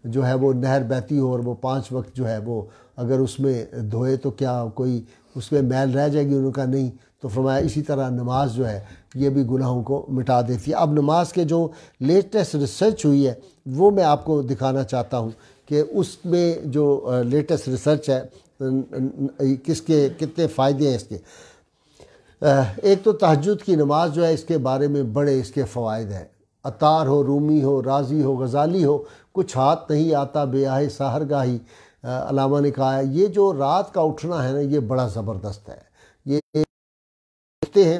جو ہے وہ نہر بہتی ہو اور وہ 5 وقت جو ہے وہ اگر اس میں دھوئے تو کیا کوئی اس میں میل رہ جائے گی؟ انہوں نے کہا نہیں، تو فرمایا اسی طرح نماز جو ہے یہ بھی گناہوں کو مٹا دیتی ہے۔ اب نماز کے جو لیٹسٹ ریسرچ ہوئی ہے وہ میں آپ کو دکھانا چاہتا ہوں کہ اس میں جو لیٹسٹ ریسرچ ہے کس کے کتنے فائدے ہیں اس کے۔ ایک تو تہجد کی نماز جو ہے اس کے بارے میں بڑے اس کے فوائد ہیں۔ عطار ہو، رومی ہو، رازی ہو، غزالی ہو، کچھ ہاتھ نہیں آتا بیاہ سحر گاہی، علامہ نے کہا ہے یہ جو رات کا اٹھنا ہے نا یہ بڑا زبردست ہے۔ یہ اٹھتے ہیں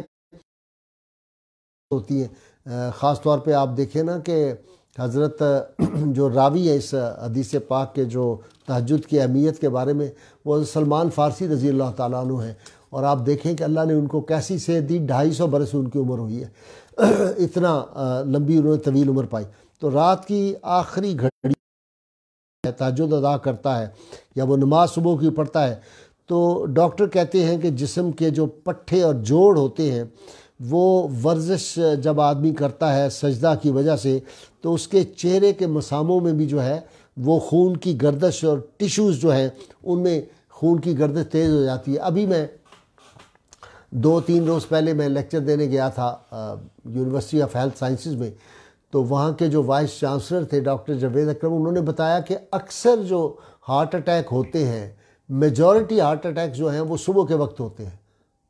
ہوتی ہیں، خاص طور پہ آپ دیکھیں نا کہ حضرت جو راوی ہے اس حدیث پاک کے جو تہجد کی اہمیت کے بارے میں، وہ سلمان فارسی رضی اللہ تعالیٰ عنہ ہیں، اور آپ دیکھیں کہ اللہ نے ان کو کیسی صحت دی، 250 برس ان کی عمر ہوئی ہے، اتنا لمبی انہوں نے طویل عمر پائی۔ تو رات کی آخری گھڑی تہجد ادا کرتا ہے یا وہ نماز صبح کی پڑھتا ہے، تو ڈاکٹر کہتے ہیں کہ جسم کے جو پٹھے اور جوڑ ہوتے ہیں وہ ورزش جب آدمی کرتا ہے سجدہ کی وجہ سے تو اس کے چہرے کے مساموں میں بھی جو ہے وہ خون کی گردش اور ٹیشوز جو ہیں ان میں خون کی گردش تیز ہو جاتی ہے۔ ابھی میں 2-3 روز پہلے میں لیکچر دینے گیا تھا یونیورسٹی آف ہیلتھ سائنسز میں، تو وہاں کے جو وائس چانسلر تھے ڈاکٹر جاوید اکرم، انہوں نے بتایا کہ اکثر جو ہارٹ اٹیک ہوتے ہیں، میجورٹی ہارٹ اٹیک جو ہیں وہ صبح کے وقت ہوتے ہیں،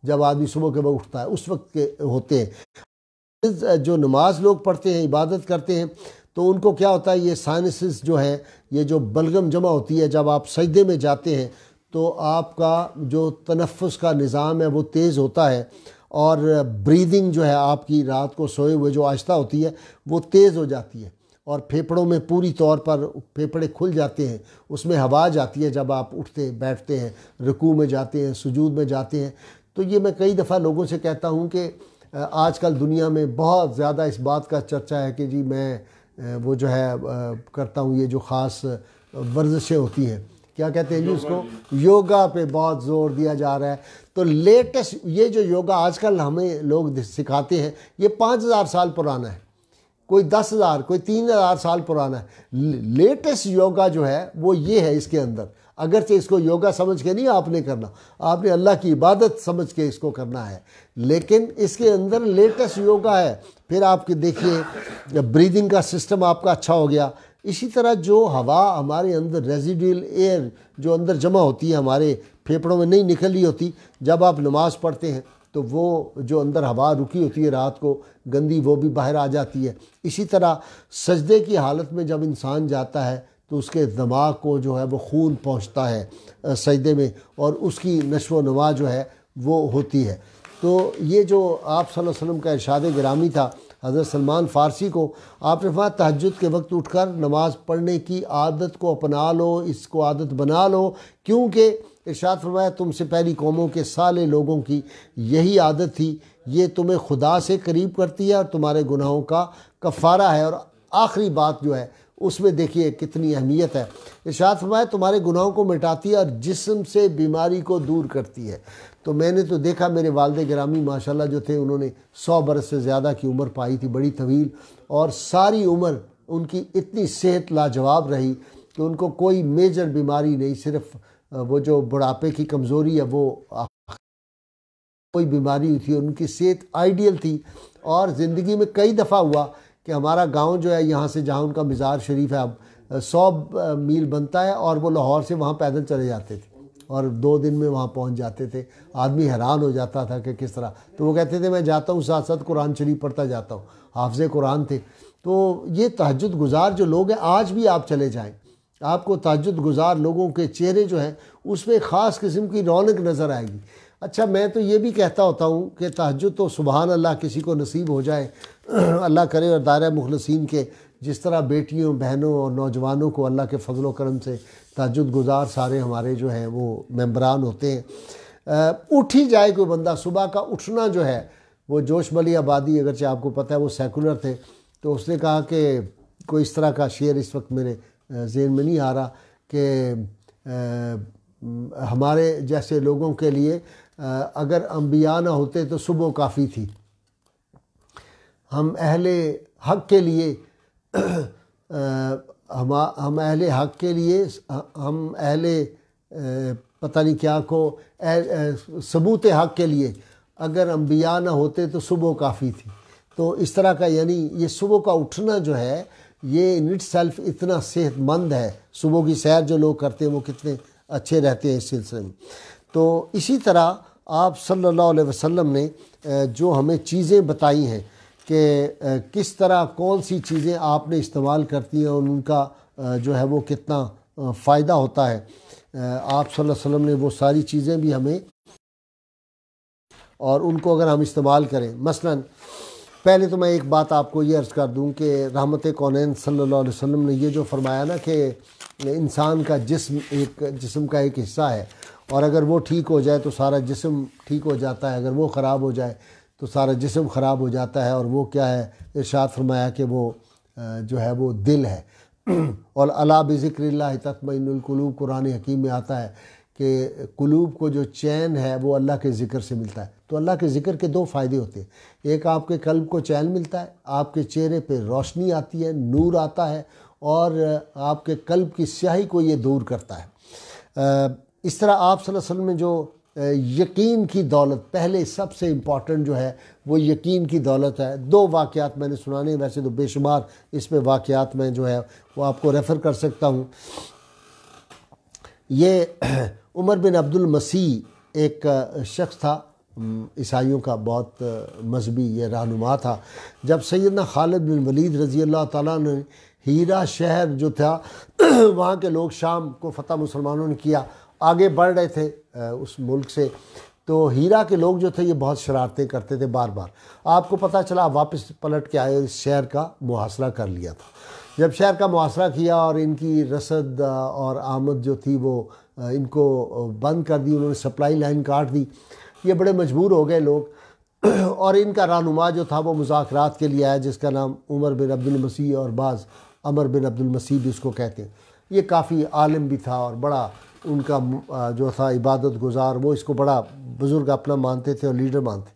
جب آدمی صبح کے وقت اٹھتا ہے اس وقت کے ہوتے ہیں۔ جو نماز لوگ پڑھتے ہیں، عبادت کرتے ہیں، تو ان کو کیا ہوتا ہے یہ سائنسز جو ہیں، یہ جو بلغم جمع ہوتی ہے جب آپ سجدے میں جاتے ہیں تو آپ کا جو تنفس کا نظام ہے وہ تیز ہوتا ہے، اور بریدنگ جو ہے آپ کی رات کو سوئے ہوئے جو آہستہ ہوتی ہے وہ تیز ہو جاتی ہے، اور پھیپھڑوں میں پوری طور پر پھیپھڑے کھل جاتے ہیں، اس میں ہوا جاتی ہے جب آپ اٹھتے بیٹھتے ہیں، رکوع میں جاتے ہیں، سجود میں جاتے ہیں۔ تو یہ میں کئی دفعہ لوگوں سے کہتا ہوں کہ آج کل دنیا میں بہت زیادہ اس بات کا چرچا ہے کہ جی میں وہ جو ہے کرتا ہوں یہ جو خاص ورزشیں ہوتی ہیں، کیا کہتے ہیں جی اس کو، یوگا پہ بہت زور دیا جا رہا ہے۔ تو لیٹسٹ یہ جو یوگا آج کل ہمیں لوگ سکھاتے ہیں یہ 5000 سال پرانا ہے، کوئی 10,000 کوئی 3,000 سال پرانا ہے۔ لیٹسٹ یوگا جو ہے وہ یہ ہے، اس کے اندر اگرچہ اس کو یوگا سمجھ کے نہیں آپ نے کرنا، آپ نے اللہ کی عبادت سمجھ کے اس کو کرنا ہے، لیکن اس کے اندر لیٹسٹ یوگا ہے۔ پھر آپ کے دیکھیے بریدنگ کا سسٹم آپ کا اچھا ہو گیا۔ اسی طرح جو ہوا ہمارے اندر ریزیڈیول ایئر جو اندر جمع ہوتی ہے ہمارے پھیپھڑوں میں نہیں نکل رہی ہوتی، جب آپ نماز پڑھتے ہیں تو وہ جو اندر ہوا رکی ہوتی ہے رات کو گندی وہ بھی باہر آ جاتی ہے۔ اسی طرح سجدے کی حالت میں جب انسان جاتا ہے تو اس کے دماغ کو جو ہے وہ خون پہنچتا ہے سجدے میں، اور اس کی نشو و نما جو ہے وہ ہوتی ہے۔ تو یہ جو آپ صلی اللہ علیہ وسلم کا ارشاد گرامی تھا حضرت سلمان فارسی کو، آپ نے فرمایا تہجد کے وقت اٹھ کر نماز پڑھنے کی عادت کو اپنا لو، اس کو عادت بنا لو، کیونکہ ارشاد فرمایا تم سے پہلی قوموں کے سالے لوگوں کی یہی عادت تھی، یہ تمہیں خدا سے قریب کرتی ہے اور تمہارے گناہوں کا کفارہ ہے۔ اور آخری بات جو ہے اس میں دیکھیے کتنی اہمیت ہے، ارشاد فرمایا تمہارے گناہوں کو مٹاتی ہے اور جسم سے بیماری کو دور کرتی ہے۔ تو میں نے تو دیکھا میرے والد گرامی ماشاءاللہ جو تھے انہوں نے 100 برس سے زیادہ کی عمر پائی تھی، بڑی طویل، اور ساری عمر ان کی اتنی صحت لاجواب رہی کہ ان کو کوئی میجر بیماری نہیں، صرف وہ جو بڑھاپے کی کمزوری ہے وہ کوئی بیماری ہوئی تھی، ان کی صحت آئیڈیل تھی۔ اور زندگی میں کئی دفعہ ہوا کہ ہمارا گاؤں جو ہے یہاں سے جہاں ان کا مزار شریف ہے اب 100 میل بنتا ہے، اور وہ لاہور سے وہاں پیدل چلے جاتے تھے اور 2 دن میں وہاں پہنچ جاتے تھے۔ آدمی حیران ہو جاتا تھا کہ کس طرح، تو وہ کہتے تھے میں جاتا ہوں ساتھ ساتھ قرآن شریف پڑھتا جاتا ہوں، حافظ قرآن تھے۔ تو یہ تہجد گزار جو لوگ ہیں، آج بھی آپ چلے جائیں آپ کو تہجد گزار لوگوں کے چہرے جو ہیں اس میں خاص قسم کی رونق نظر آئے گی۔ اچھا میں تو یہ بھی کہتا ہوتا ہوں کہ تہجد تو سبحان اللہ کسی کو نصیب ہو جائے، اللہ کرے، اور دائرہ مخلصین کے جس طرح بیٹیوں بہنوں اور نوجوانوں کو اللہ کے فضل و کرم سے تہجد گزار سارے ہمارے جو ہیں وہ ممبران ہوتے ہیں۔ اٹھ ہی جائے کوئی بندہ، صبح کا اٹھنا جو ہے وہ جوش ملی آبادی، اگرچہ آپ کو پتہ ہے وہ سیکولر تھے، تو اس نے کہا کہ کوئی اس طرح کا شعر اس وقت میرے ذہن میں نہیں آ رہا کہ ہمارے جیسے لوگوں کے لیے اگر انبیاء نہ ہوتے تو صبح کافی تھی، ہم اہل حق کے لیے ہم اہل حق کے لیے ہم اہل پتہ نہیں کیا کو ثبوت حق کے لیے اگر انبیاء نہ ہوتے تو صبح کافی تھی۔ تو اس طرح کا یعنی یہ صبح کا اٹھنا جو ہے یہ ان اٹ سیلف اتنا صحت مند ہے، صبح کی سیر جو لوگ کرتے ہیں وہ کتنے اچھے رہتے ہیں اس سلسلے میں۔ تو اسی طرح آپ صلی اللہ علیہ وسلم نے جو ہمیں چیزیں بتائی ہیں کہ کس طرح کون سی چیزیں آپ نے استعمال کرتی ہیں اور ان کا جو ہے وہ کتنا فائدہ ہوتا ہے، آپ صلی اللہ علیہ وسلم نے وہ ساری چیزیں بھی ہمیں، اور ان کو اگر ہم استعمال کریں، مثلا پہلے تو میں ایک بات آپ کو یہ عرض کر دوں کہ رحمت کونین صلی اللہ علیہ وسلم نے یہ جو فرمایا نا کہ انسان کا جسم کا ایک حصہ ہے، اور اگر وہ ٹھیک ہو جائے تو سارا جسم ٹھیک ہو جاتا ہے، اگر وہ خراب ہو جائے تو سارا جسم خراب ہو جاتا ہے، اور وہ کیا ہے، ارشاد فرمایا کہ وہ جو ہے وہ دل ہے۔ اور الا بذکر اللہ تطمئن القلوب، قرآن حکیم میں آتا ہے کہ قلوب کو جو چین ہے وہ اللہ کے ذکر سے ملتا ہے۔ تو اللہ کے ذکر کے 2 فائدے ہوتے ہیں، ایک آپ کے قلب کو چین ملتا ہے، آپ کے چہرے پہ روشنی آتی ہے، نور آتا ہے، اور آپ کے قلب کی سیاہی کو یہ دور کرتا ہے۔ اس طرح آپ صلی اللہ علیہ وسلم نے جو یقین کی دولت، پہلے سب سے امپورٹنٹ جو ہے وہ یقین کی دولت ہے۔ 2 واقعات میں نے سنانے، ویسے تو بے شمار اس میں واقعات میں جو ہے وہ آپ کو ریفر کر سکتا ہوں۔ یہ عمر بن عبد المسیح ایک شخص تھا، عیسائیوں کا بہت مذہبی یہ رہنما تھا۔ جب سیدنا خالد بن ولید رضی اللہ تعالیٰ نے ہیرا شہر جو تھا وہاں کے لوگ شام کو فتح مسلمانوں نے کیا، آگے بڑھ رہے تھے اس ملک سے، تو ہیرا کے لوگ جو تھے یہ بہت شرارتیں کرتے تھے بار بار۔ آپ کو پتہ چلا واپس پلٹ کے آئے، اس شہر کا محاصرہ کر لیا تھا۔ جب شہر کا محاصرہ کیا اور ان کی رسد اور آمد جو تھی وہ ان کو بند کر دی، انہوں نے سپلائی لائن کاٹ دی، یہ بڑے مجبور ہو گئے لوگ، اور ان کا رہنما جو تھا وہ مذاکرات کے لیے آیا، جس کا نام عمر بن عبد المسیح اور بعض عمر بن عبد المسیح بھی اس کو کہتے ہیں۔ یہ کافی عالم بھی تھا اور بڑا ان کا جو تھا عبادت گزار، وہ اس کو بڑا بزرگ اپنا مانتے تھے اور لیڈر مانتے۔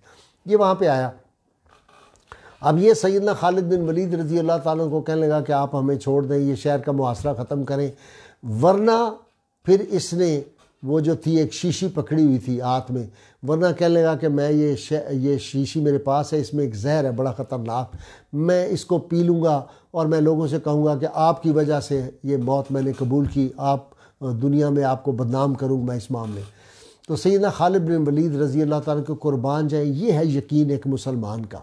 یہ وہاں پہ آیا، اب یہ سیدنا خالد بن ولید رضی اللہ تعالیٰ کو کہنے لگا کہ آپ ہمیں چھوڑ دیں، یہ شہر کا محاصرہ ختم کریں، ورنہ پھر اس نے وہ جو تھی ایک شیشی پکڑی ہوئی تھی ہاتھ میں، ورنہ کہنے لگا کہ میں یہ شیشی میرے پاس ہے، اس میں ایک زہر ہے بڑا خطرناک، میں اس کو پی لوں گا اور میں لوگوں سے کہوں گا کہ آپ کی وجہ سے یہ موت میں نے قبول کی، آپ دنیا میں آپ کو بدنام کروں میں اس معاملے۔ تو سیدنا خالد بن ولید رضی اللہ تعالیٰ کو قربان جائیں، یہ ہے یقین ایک مسلمان کا۔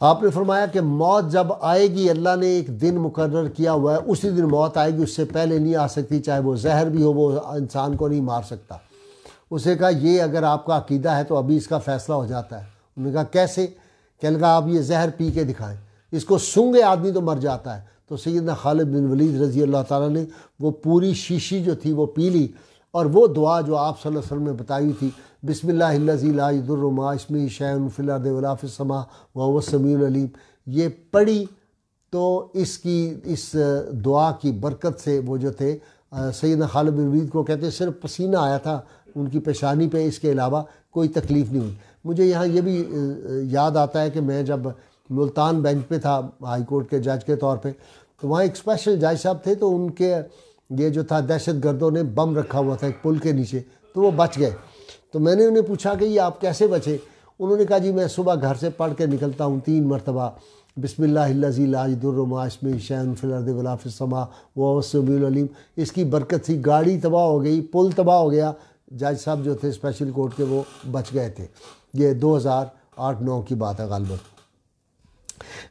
آپ نے فرمایا کہ موت جب آئے گی، اللہ نے ایک دن مقرر کیا ہوا ہے، اسی دن موت آئے گی، اس سے پہلے نہیں آ سکتی، چاہے وہ زہر بھی ہو، وہ انسان کو نہیں مار سکتا۔ اس نے کہا یہ اگر آپ کا عقیدہ ہے تو ابھی اس کا فیصلہ ہو جاتا ہے۔ انہوں نے کہا کیسے؟ کہنے لگا آپ یہ زہر پی کے دکھائیں، اس کو سونگے آدمی تو مر جاتا ہے۔ تو سیدنا خالد بن ولید رضی اللہ تعالیٰ نے وہ پوری شیشی جو تھی وہ پی لی، اور وہ دعا جو آپ صلی اللہ علیہ وسلم نے بتائی تھی، بسم اللہ الذی لا یضر مع اسمہ شیء فی الارض ولا فی السماء وہو السمیع العلیم، یہ پڑھی تو اس دعا کی برکت سے وہ جو تھے سیدنا خالد بن ولید کو کہتے ہیں صرف پسینہ آیا تھا ان کی پیشانی پہ، اس کے علاوہ کوئی تکلیف نہیں ہوئی۔ مجھے یہاں یہ بھی یاد آتا ہے کہ میں جب ملتان بینچ پہ تھا ہائی کورٹ کے جج کے طور پہ، تو وہاں ایک اسپیشل جج صاحب تھے، تو ان کے یہ جو تھا دہشت گردوں نے بم رکھا ہوا تھا ایک پل کے نیچے، تو وہ بچ گئے۔ تو میں نے انہیں پوچھا کہ یہ آپ کیسے بچے؟ انہوں نے کہا جی میں صبح گھر سے پڑھ کے نکلتا ہوں 3 مرتبہ بسم اللہ الذی لا یضر مع اسمہ شیء فی الارض ولا فی السماء وہو السمیع العلیم، اس کی برکت سے گاڑی تباہ ہو گئی، پل تباہ ہو گیا، جج صاحب جو تھے اسپیشل کورٹ کے وہ بچ گئے تھے۔ یہ 2008-9 کی بات ہے غالباً۔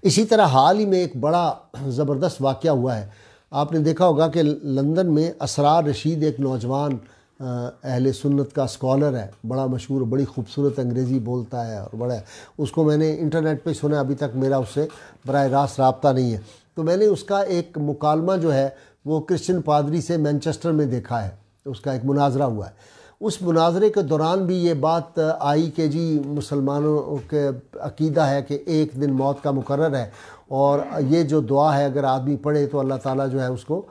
اسی طرح حال ہی میں ایک بڑا زبردست واقعہ ہوا ہے، آپ نے دیکھا ہوگا کہ لندن میں اسرار رشید ایک نوجوان اہل سنت کا اسکالر ہے، بڑا مشہور، بڑی خوبصورت انگریزی بولتا ہے اور بڑا، اس کو میں نے انٹرنیٹ پہ سنا، ابھی تک میرا اس سے براہ راست رابطہ نہیں ہے، تو میں نے اس کا ایک مکالمہ جو ہے وہ کرسچن پادری سے مینچسٹر میں دیکھا ہے، اس کا ایک مناظرہ ہوا ہے۔ اس مناظرے کے دوران بھی یہ بات آئی کہ جی مسلمانوں کے عقیدہ ہے کہ ایک دن موت کا مقرر ہے، اور یہ جو دعا ہے اگر آدمی پڑھے تو اللہ تعالیٰ جو ہے اس کو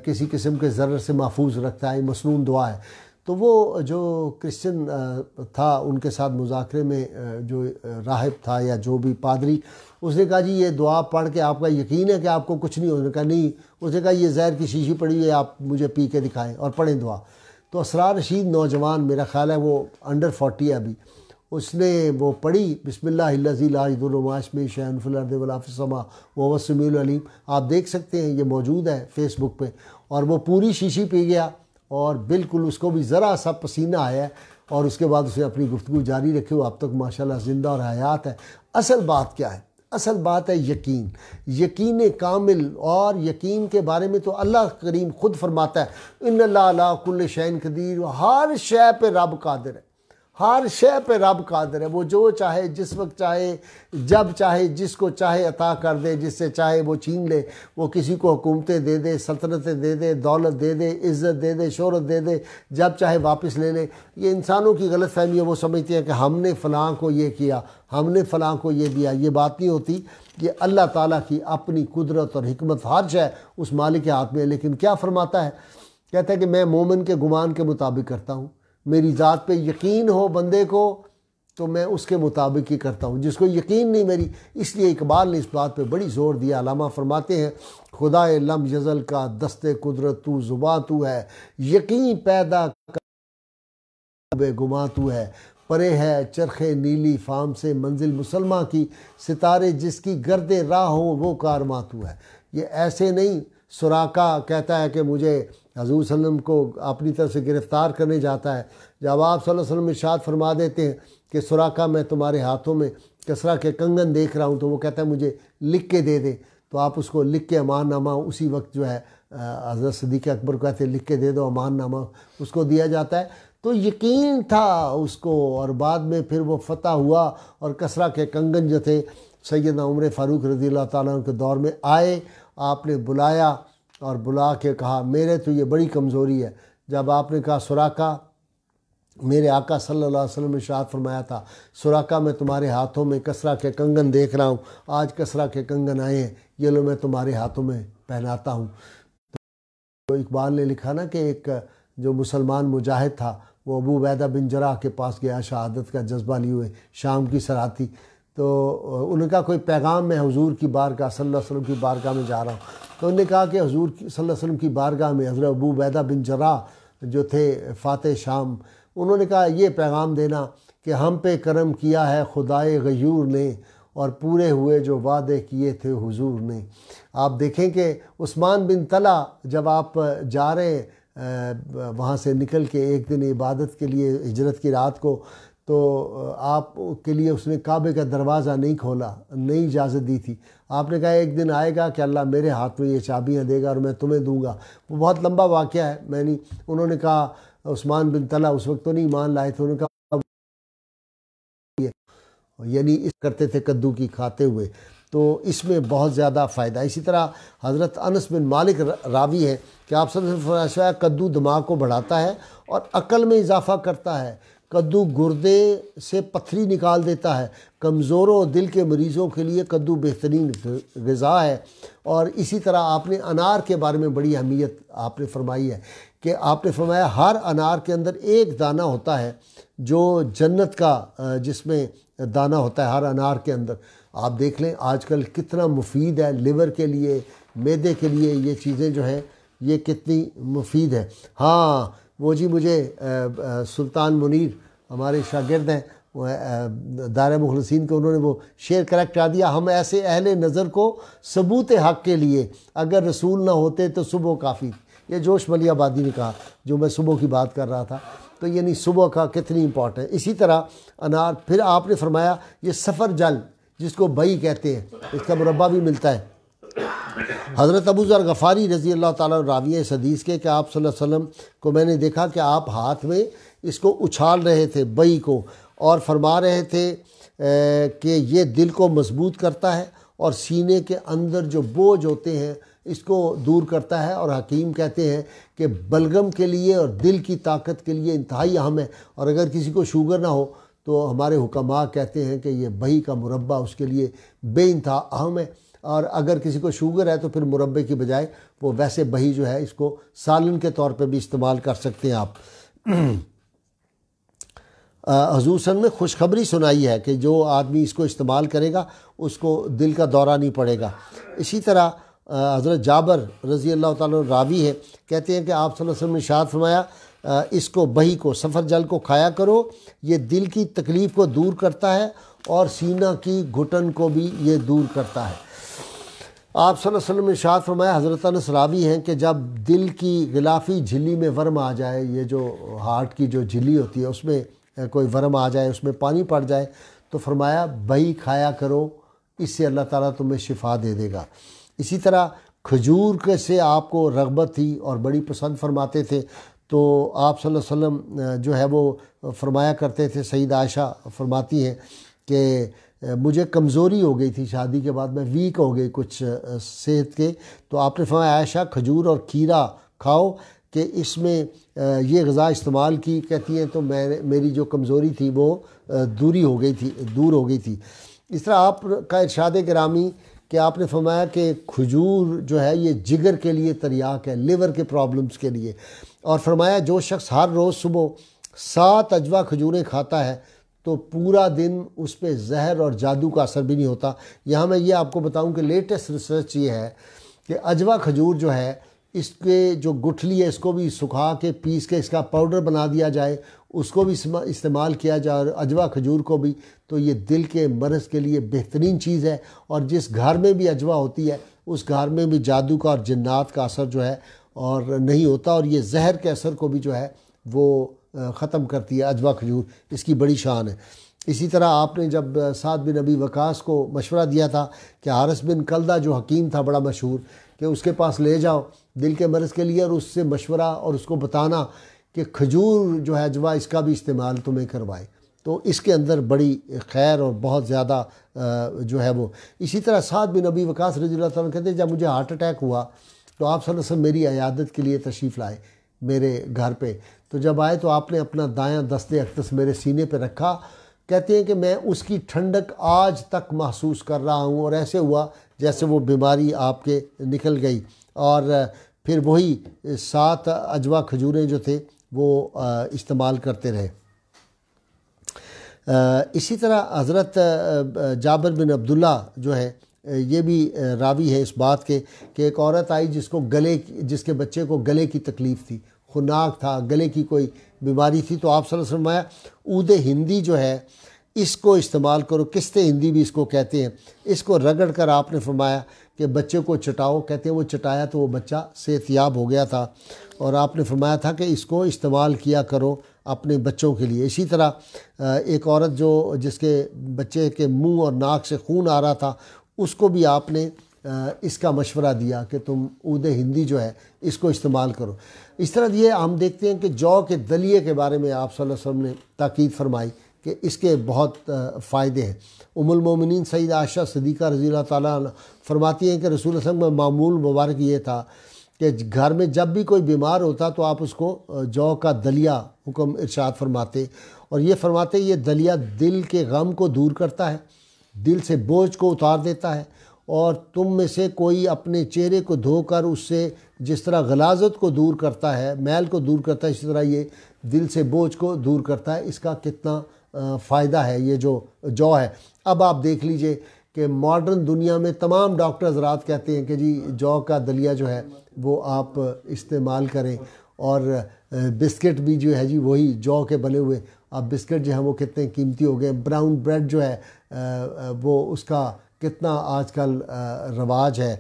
کسی قسم کے ضرر سے محفوظ رکھتا ہے، مسنون دعا ہے۔ تو وہ جو کرسچن تھا ان کے ساتھ مذاکرے میں جو راہب تھا یا جو بھی پادری، اس نے کہا جی یہ دعا پڑھ کے آپ کا یقین ہے کہ آپ کو کچھ نہیں ہو؟ اس نے کہا نہیں۔ اس نے کہا یہ زہر کی شیشی پڑی ہے، آپ مجھے پی کے دکھائیں اور پڑھیں دعا۔ تو اسرار رشید نوجوان، میرا خیال ہے وہ انڈر 40 ہے ابھی، اس نے وہ پڑھی بسم اللہ الذی لا یضر مع اسمہ شیء فی الارض ولا فی السماء وہو السمیع العلیم، آپ دیکھ سکتے ہیں، یہ موجود ہے فیس بک پہ، اور وہ پوری شیشی پی گیا اور بالکل اس کو بھی ذرا سا پسینہ آیا ہے، اور اس کے بعد اس نے اپنی گفتگو جاری رکھی، وہ اب تک ماشاءاللہ زندہ اور حیات ہے۔ اصل بات کیا ہے؟ اصل بات ہے یقین، یقین کامل، اور یقین کے بارے میں تو اللہ کریم خود فرماتا ہے ان اللہ علی کل شیء قدیر، ہر شے پہ رب قادر ہے، ہر شے پہ رب قادر ہے، وہ جو چاہے جس وقت چاہے جب چاہے جس کو چاہے عطا کر دے، جس سے چاہے وہ چھین لے، وہ کسی کو حکومتیں دے دے، سلطنتیں دے دے، دولت دے دے، عزت دے دے، شہرت دے دے، جب چاہے واپس لے لے۔ یہ انسانوں کی غلط فہمی ہے، وہ سمجھتے ہیں کہ ہم نے فلاں کو یہ کیا، ہم نے فلاں کو یہ دیا، یہ بات نہیں ہوتی۔ یہ اللہ تعالیٰ کی اپنی قدرت اور حکمت ہر شے اس مالک کے ہاتھ میں ہے۔ لیکن کیا فرماتا ہے؟ کہتا ہے کہ میں مومن کے گمان کے مطابق کرتا ہوں، میری ذات پہ یقین ہو بندے کو تو میں اس کے مطابق ہی کرتا ہوں، جس کو یقین نہیں میری۔ اس لیے اقبال نے اس بات پہ بڑی زور دیا، علامہ فرماتے ہیں خدا لم یزل کا دست قدرت تو زباں تو ہے، یقین پیدا بے گماں تو ہے، پرے ہے چرخ نیلی فام سے منزل مسلمہ کی، ستارے جس کی گرد راہ ہوں وہ کارواں تو ہے۔ یہ ایسے نہیں، سراقہ کہتا ہے کہ مجھے حضور صلی اللہ علیہ وسلم کو اپنی طرف سے گرفتار کرنے جاتا ہے، جب آپ صلی اللہ علیہ وسلم ارشاد فرما دیتے ہیں کہ سراقہ میں تمہارے ہاتھوں میں کسریٰ کے کنگن دیکھ رہا ہوں، تو وہ کہتا ہے مجھے لکھ کے دے دے، تو آپ اس کو لکھ کے امان نامہ اسی وقت جو ہے حضرت صدیق اکبر کو کہتے ہیں لکھ کے دے دو امان نامہ، اس کو دیا جاتا ہے۔ تو یقین تھا اس کو، اور بعد میں پھر وہ فتح ہوا، اور کسریٰ کے کنگن جو تھے سیدنا عمر فاروق رضی اللہ تعالیٰ عنہ کے دور میں آئے، آپ نے بلایا اور بلا کے کہا میرے تو یہ بڑی کمزوری ہے۔ جب آپ نے کہا سراقہ، میرے آقا صلی اللہ علیہ وسلم نے ارشاد فرمایا تھا سراقہ میں تمہارے ہاتھوں میں کسریٰ کے کنگن دیکھ رہا ہوں، آج کسریٰ کے کنگن آئے ہیں، یہ لو میں تمہارے ہاتھوں میں پہناتا ہوں۔ تو اقبال نے لکھا نا کہ ایک جو مسلمان مجاہد تھا وہ ابو عبیدہ بن جراح کے پاس گیا شہادت کا جذبہ لیے ہوئے، شام کی سرحد تھی، تو انہوں نے کہا کوئی پیغام میں حضور کی بارگاہ صلی اللہ علیہ وسلم کی بارگاہ میں جا رہا ہوں۔ تو انہوں نے کہا کہ حضور صلی اللہ علیہ وسلم کی بارگاہ میں حضرت ابو عبیدہ بن جراح جو تھے فاتح شام، انہوں نے کہا یہ پیغام دینا کہ ہم پہ کرم کیا ہے خدائے غیور نے، اور پورے ہوئے جو وعدے کیے تھے حضور نے۔ آپ دیکھیں کہ عثمان بن طلحہ جب آپ جا رہے وہاں سے نکل کے ایک دن عبادت کے لیے ہجرت کی رات کو، تو آپ کے لیے اس نے کعبے کا دروازہ نہیں کھولا، نہیں اجازت دی تھی۔ آپ نے کہا ایک دن آئے گا کہ اللہ میرے ہاتھ میں یہ چابیاں دے گا اور میں تمہیں دوں گا۔ وہ بہت لمبا واقعہ ہے، میں نہیں، انہوں نے کہا عثمان بن طلحہ اس وقت تو نہیں ایمان لائے تھے، انہوں نے کہا یعنی اس کرتے تھے کدو کی کھاتے ہوئے، تو اس میں بہت زیادہ فائدہ ہے۔ اسی طرح حضرت انس بن مالک راوی ہے کہ آپ صلی اللہ علیہ وسلم فرمایا کدو دماغ کو بڑھاتا ہے اور عقل میں اضافہ کرتا ہے، کدو گردے سے پتھری نکال دیتا ہے، کمزوروں اور دل کے مریضوں کے لیے کدو بہترین غذا ہے۔ اور اسی طرح آپ نے انار کے بارے میں بڑی اہمیت آپ نے فرمائی ہے کہ آپ نے فرمایا ہر انار کے اندر ایک دانہ ہوتا ہے جو جنت کا جس میں دانہ ہوتا ہے ہر انار کے اندر۔ آپ دیکھ لیں آج کل کتنا مفید ہے لیور کے لیے، معدے کے لیے، یہ چیزیں جو ہیں یہ کتنی مفید ہے۔ ہاں وہ جی مجھے سلطان منیر ہمارے شاگرد ہیں وہ دائرہ مخلصین کے، انہوں نے وہ شعر کریکٹ کر دیا، ہم ایسے اہل نظر کو ثبوت حق کے لیے اگر رسول نہ ہوتے تو صبح کافی۔ یہ جوش ملی آبادی نے کہا جو میں صبح کی بات کر رہا تھا، تو یعنی صبح کا کتنی امپورٹنٹ ہے۔ اسی طرح انار، پھر آپ نے فرمایا یہ سفر جل جس کو بئی کہتے ہیں، اس کا مربع بھی ملتا ہے۔ حضرت ابو ذر غفاری رضی اللہ تعالیٰ راوی اس حدیث کے کہ آپ صلی اللہ علیہ وسلم کو میں نے دیکھا کہ آپ ہاتھ میں اس کو اچھال رہے تھے بئی کو، اور فرما رہے تھے کہ یہ دل کو مضبوط کرتا ہے اور سینے کے اندر جو بوجھ ہوتے ہیں اس کو دور کرتا ہے، اور حکیم کہتے ہیں کہ بلغم کے لیے اور دل کی طاقت کے لیے انتہائی اہم ہے، اور اگر کسی کو شوگر نہ ہو تو ہمارے حکماء کہتے ہیں کہ یہ بہی کا مربع اس کے لیے بے انتہا اہم ہے، اور اگر کسی کو شوگر ہے تو پھر مربے کی بجائے وہ ویسے بہی جو ہے اس کو سالن کے طور پہ بھی استعمال کر سکتے ہیں آپ۔ حضور صلی اللہ علیہ وسلم نے خوشخبری سنائی ہے کہ جو آدمی اس کو استعمال کرے گا اس کو دل کا دورہ نہیں پڑے گا۔ اسی طرح حضرت جابر رضی اللہ تعالیٰ راوی ہے، کہتے ہیں کہ آپ صلی اللہ علیہ وسلم نے ارشاد فرمایا اس کو بہی کو سفر جل کو کھایا کرو، یہ دل کی تکلیف کو دور کرتا ہے اور سینہ کی گھٹن کو بھی یہ دور کرتا ہے۔ آپ صلی اللہ علیہ وسلم نے ارشاد فرمایا، حضرت انس راوی ہیں کہ جب دل کی غلافی جھلی میں ورم آ جائے، یہ جو ہارٹ کی جو جھلی ہوتی ہے اس میں کوئی ورم آ جائے، اس میں پانی پڑ جائے، تو فرمایا بہی کھایا کرو، اس سے اللہ تعالیٰ تمہیں شفا دے دے گا۔ اسی طرح کھجور کے سے آپ کو رغبت تھی اور بڑی پسند فرماتے تھے، تو آپ صلی اللہ علیہ وسلم جو ہے وہ فرمایا کرتے تھے، سید عائشہ فرماتی ہیں کہ مجھے کمزوری ہو گئی تھی شادی کے بعد، میں ویک ہو گئی کچھ صحت کے، تو آپ نے فرمایا عائشہ کھجور اور کھیرا کھاؤ کہ اس میں یہ غذا استعمال کی، کہتی ہیں تو میری جو کمزوری تھی وہ دور ہو گئی تھی۔ اس طرح آپ کا ارشاد گرامی کہ آپ نے فرمایا کہ کھجور جو ہے یہ جگر کے لیے تریاک ہے، لیور کے پرابلمز کے لیے، اور فرمایا جو شخص ہر روز صبح 7 اجوا کھجوریں کھاتا ہے تو پورا دن اس پہ زہر اور جادو کا اثر بھی نہیں ہوتا۔ یہاں میں یہ آپ کو بتاؤں کہ لیٹسٹ ریسرچ یہ ہے کہ اجوا کھجور جو ہے اس کے جو گٹھلی ہے اس کو بھی سکھا کے پیس کے اس کا پاؤڈر بنا دیا جائے، اس کو بھی استعمال کیا جائے، اور اجوا کھجور کو بھی، تو یہ دل کے مرض کے لیے بہترین چیز ہے، اور جس گھر میں بھی اجوا ہوتی ہے اس گھر میں بھی جادو کا اور جنات کا اثر جو ہے اور نہیں ہوتا، اور یہ زہر کے اثر کو بھی جو ہے وہ ختم کرتی ہے اجوا کھجور، اس کی بڑی شان ہے۔ اسی طرح آپ نے جب سعد بن ابی وقاص کو مشورہ دیا تھا کہ حارث بن کلدہ جو حکیم تھا بڑا مشہور، کہ اس کے پاس لے جاؤ دل کے مرض کے لیے، اور اس سے مشورہ اور اس کو بتانا کہ کھجور جو ہے اجوا اس کا بھی استعمال تمہیں کروائے، تو اس کے اندر بڑی خیر اور بہت زیادہ جو ہے وہ۔ اسی طرح سعد بن ابی وقاص رضی اللہ تعالیٰ کہتے ہیں جب مجھے ہارٹ اٹیک ہوا تو آپ صلی اللہ علیہ وسلم میری عیادت کے لیے تشریف لائے میرے گھر پہ، تو جب آئے تو آپ نے اپنا دایاں دست اقدس میرے سینے پہ رکھا، کہتے ہیں کہ میں اس کی ٹھنڈک آج تک محسوس کر رہا ہوں، اور ایسے ہوا جیسے وہ بیماری آپ کے نکل گئی، اور پھر وہی 7 اجوا کھجوریں جو تھے وہ استعمال کرتے رہے۔ اسی طرح حضرت جابر بن عبداللہ جو ہے یہ بھی راوی ہے اس بات کے کہ ایک عورت آئی جس کے بچے کو گلے کی تکلیف تھی، خناق تھا، گلے کی کوئی بیماری تھی، تو آپ صلی اللہ علیہ وسلم فرمایا عود ہندی جو ہے اس کو استعمال کرو، قسط ہندی بھی اس کو کہتے ہیں، اس کو رگڑ کر آپ نے فرمایا کہ بچے کو چٹاؤ، کہتے ہیں وہ چٹایا تو وہ بچہ صحت یاب ہو گیا تھا، اور آپ نے فرمایا تھا کہ اس کو استعمال کیا کرو اپنے بچوں کے لیے۔ اسی طرح ایک عورت جس کے بچے کے منہ اور ناک سے خون آ رہا تھا، اس کو بھی آپ نے اس کا مشورہ دیا کہ تم عود ہندی جو ہے اس کو استعمال کرو۔ اس طرح یہ ہم دیکھتے ہیں کہ جو کے دلیے کے بارے میں آپ صلی اللہ علیہ وسلم نے تاکید فرمائی کہ اس کے بہت فائدے ہیں۔ ام المومنین سیدہ عائشہ صدیقہ رضی اللہ تعالیٰ عنہ فرماتی ہیں کہ رسول اللہ صلی اللہ علیہ وسلم کا معمول مبارک یہ تھا کہ گھر میں جب بھی کوئی بیمار ہوتا تو آپ اس کو جو کا دلیا حکم ارشاد فرماتے، اور یہ فرماتے یہ دلیا دل کے غم کو دور کرتا ہے، دل سے بوجھ کو اتار دیتا ہے، اور تم میں سے کوئی اپنے چہرے کو دھو کر اس سے جس طرح غلاظت کو دور کرتا ہے، میل کو دور کرتا ہے، اسی طرح یہ دل سے بوجھ کو دور کرتا ہے۔ اس کا کتنا فائدہ ہے یہ جو ہے۔ اب آپ دیکھ لیجئے کہ ماڈرن دنیا میں تمام ڈاکٹر حضرات کہتے ہیں کہ جی جو کا دلیا جو ہے وہ آپ استعمال کریں، اور بسکٹ بھی جو ہے جی وہی جو کے بنے ہوئے، اب بسکٹ جو ہیں وہ کتنے قیمتی ہو گئے، براؤن بریڈ جو ہے وہ اس کا کتنا آج کل رواج ہے،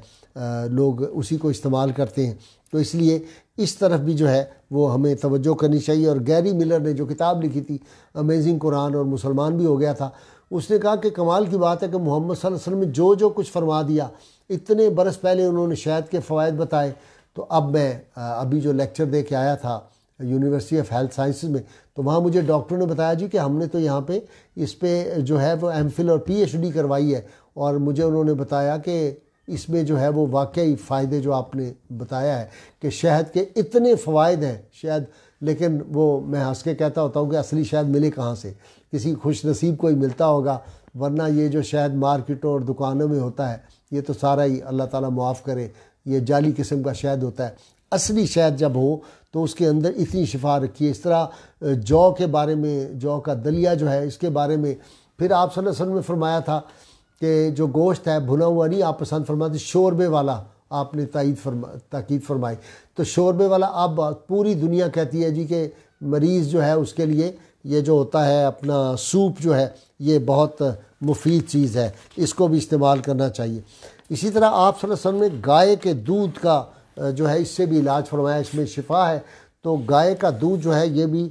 لوگ اسی کو استعمال کرتے ہیں۔ تو اس لیے اس طرف بھی جو ہے وہ ہمیں توجہ کرنی چاہیے۔ اور گیری ملر نے جو کتاب لکھی تھی امیزنگ قرآن، اور مسلمان بھی ہو گیا تھا، اس نے کہا کہ کمال کی بات ہے کہ محمد صلی اللہ علیہ وسلم نے جو کچھ فرما دیا، اتنے برس پہلے انہوں نے شہد کے فوائد بتائے، تو اب میں ابھی جو لیکچر دے کے آیا تھا یونیورسٹی آف ہیلتھ سائنسز میں، تو وہاں مجھے ڈاکٹر نے بتایا جی کہ ہم نے تو یہاں پہ اس پہ جو ہے وہ ایم فل اور پی ایچ ڈی کروائی ہے، اور مجھے انہوں نے بتایا کہ اس میں جو ہے وہ واقعی فائدے جو آپ نے بتایا ہے کہ شہد کے اتنے فوائد ہیں شہد، لیکن وہ میں ہنس کے کہتا ہوتا ہوں کہ اصلی شہد ملے کہاں سے، کسی خوش نصیب کو ہی ملتا ہوگا، ورنہ یہ جو شہد مارکیٹوں اور دکانوں میں ہوتا ہے یہ تو سارا ہی اللہ تعالیٰ معاف کرے یہ جعلی قسم کا شہد ہوتا ہے۔ اصلی شہد جب ہو تو اس کے اندر اتنی شفا رکھی ہے۔ اس طرح جو کے بارے میں، جو کا دلیا جو ہے اس کے بارے میں پھر آپ صلی اللہ علیہ وسلم نے فرمایا تھا کہ جو گوشت ہے بھنا ہوا نہیں آپ پسند فرماتے، شوربے والا آپ نے تاکید فرمائی۔ تو شوربے والا اب پوری دنیا کہتی ہے جی کہ مریض جو ہے اس کے لیے یہ جو ہوتا ہے اپنا سوپ جو ہے یہ بہت مفید چیز ہے، اس کو بھی استعمال کرنا چاہیے۔ اسی طرح آپ صلی اللہ علیہ وسلم نے گائے کے دودھ کا جو ہے اس سے بھی علاج فرمایا، اس میں شفا ہے، تو گائے کا دودھ جو ہے یہ بھی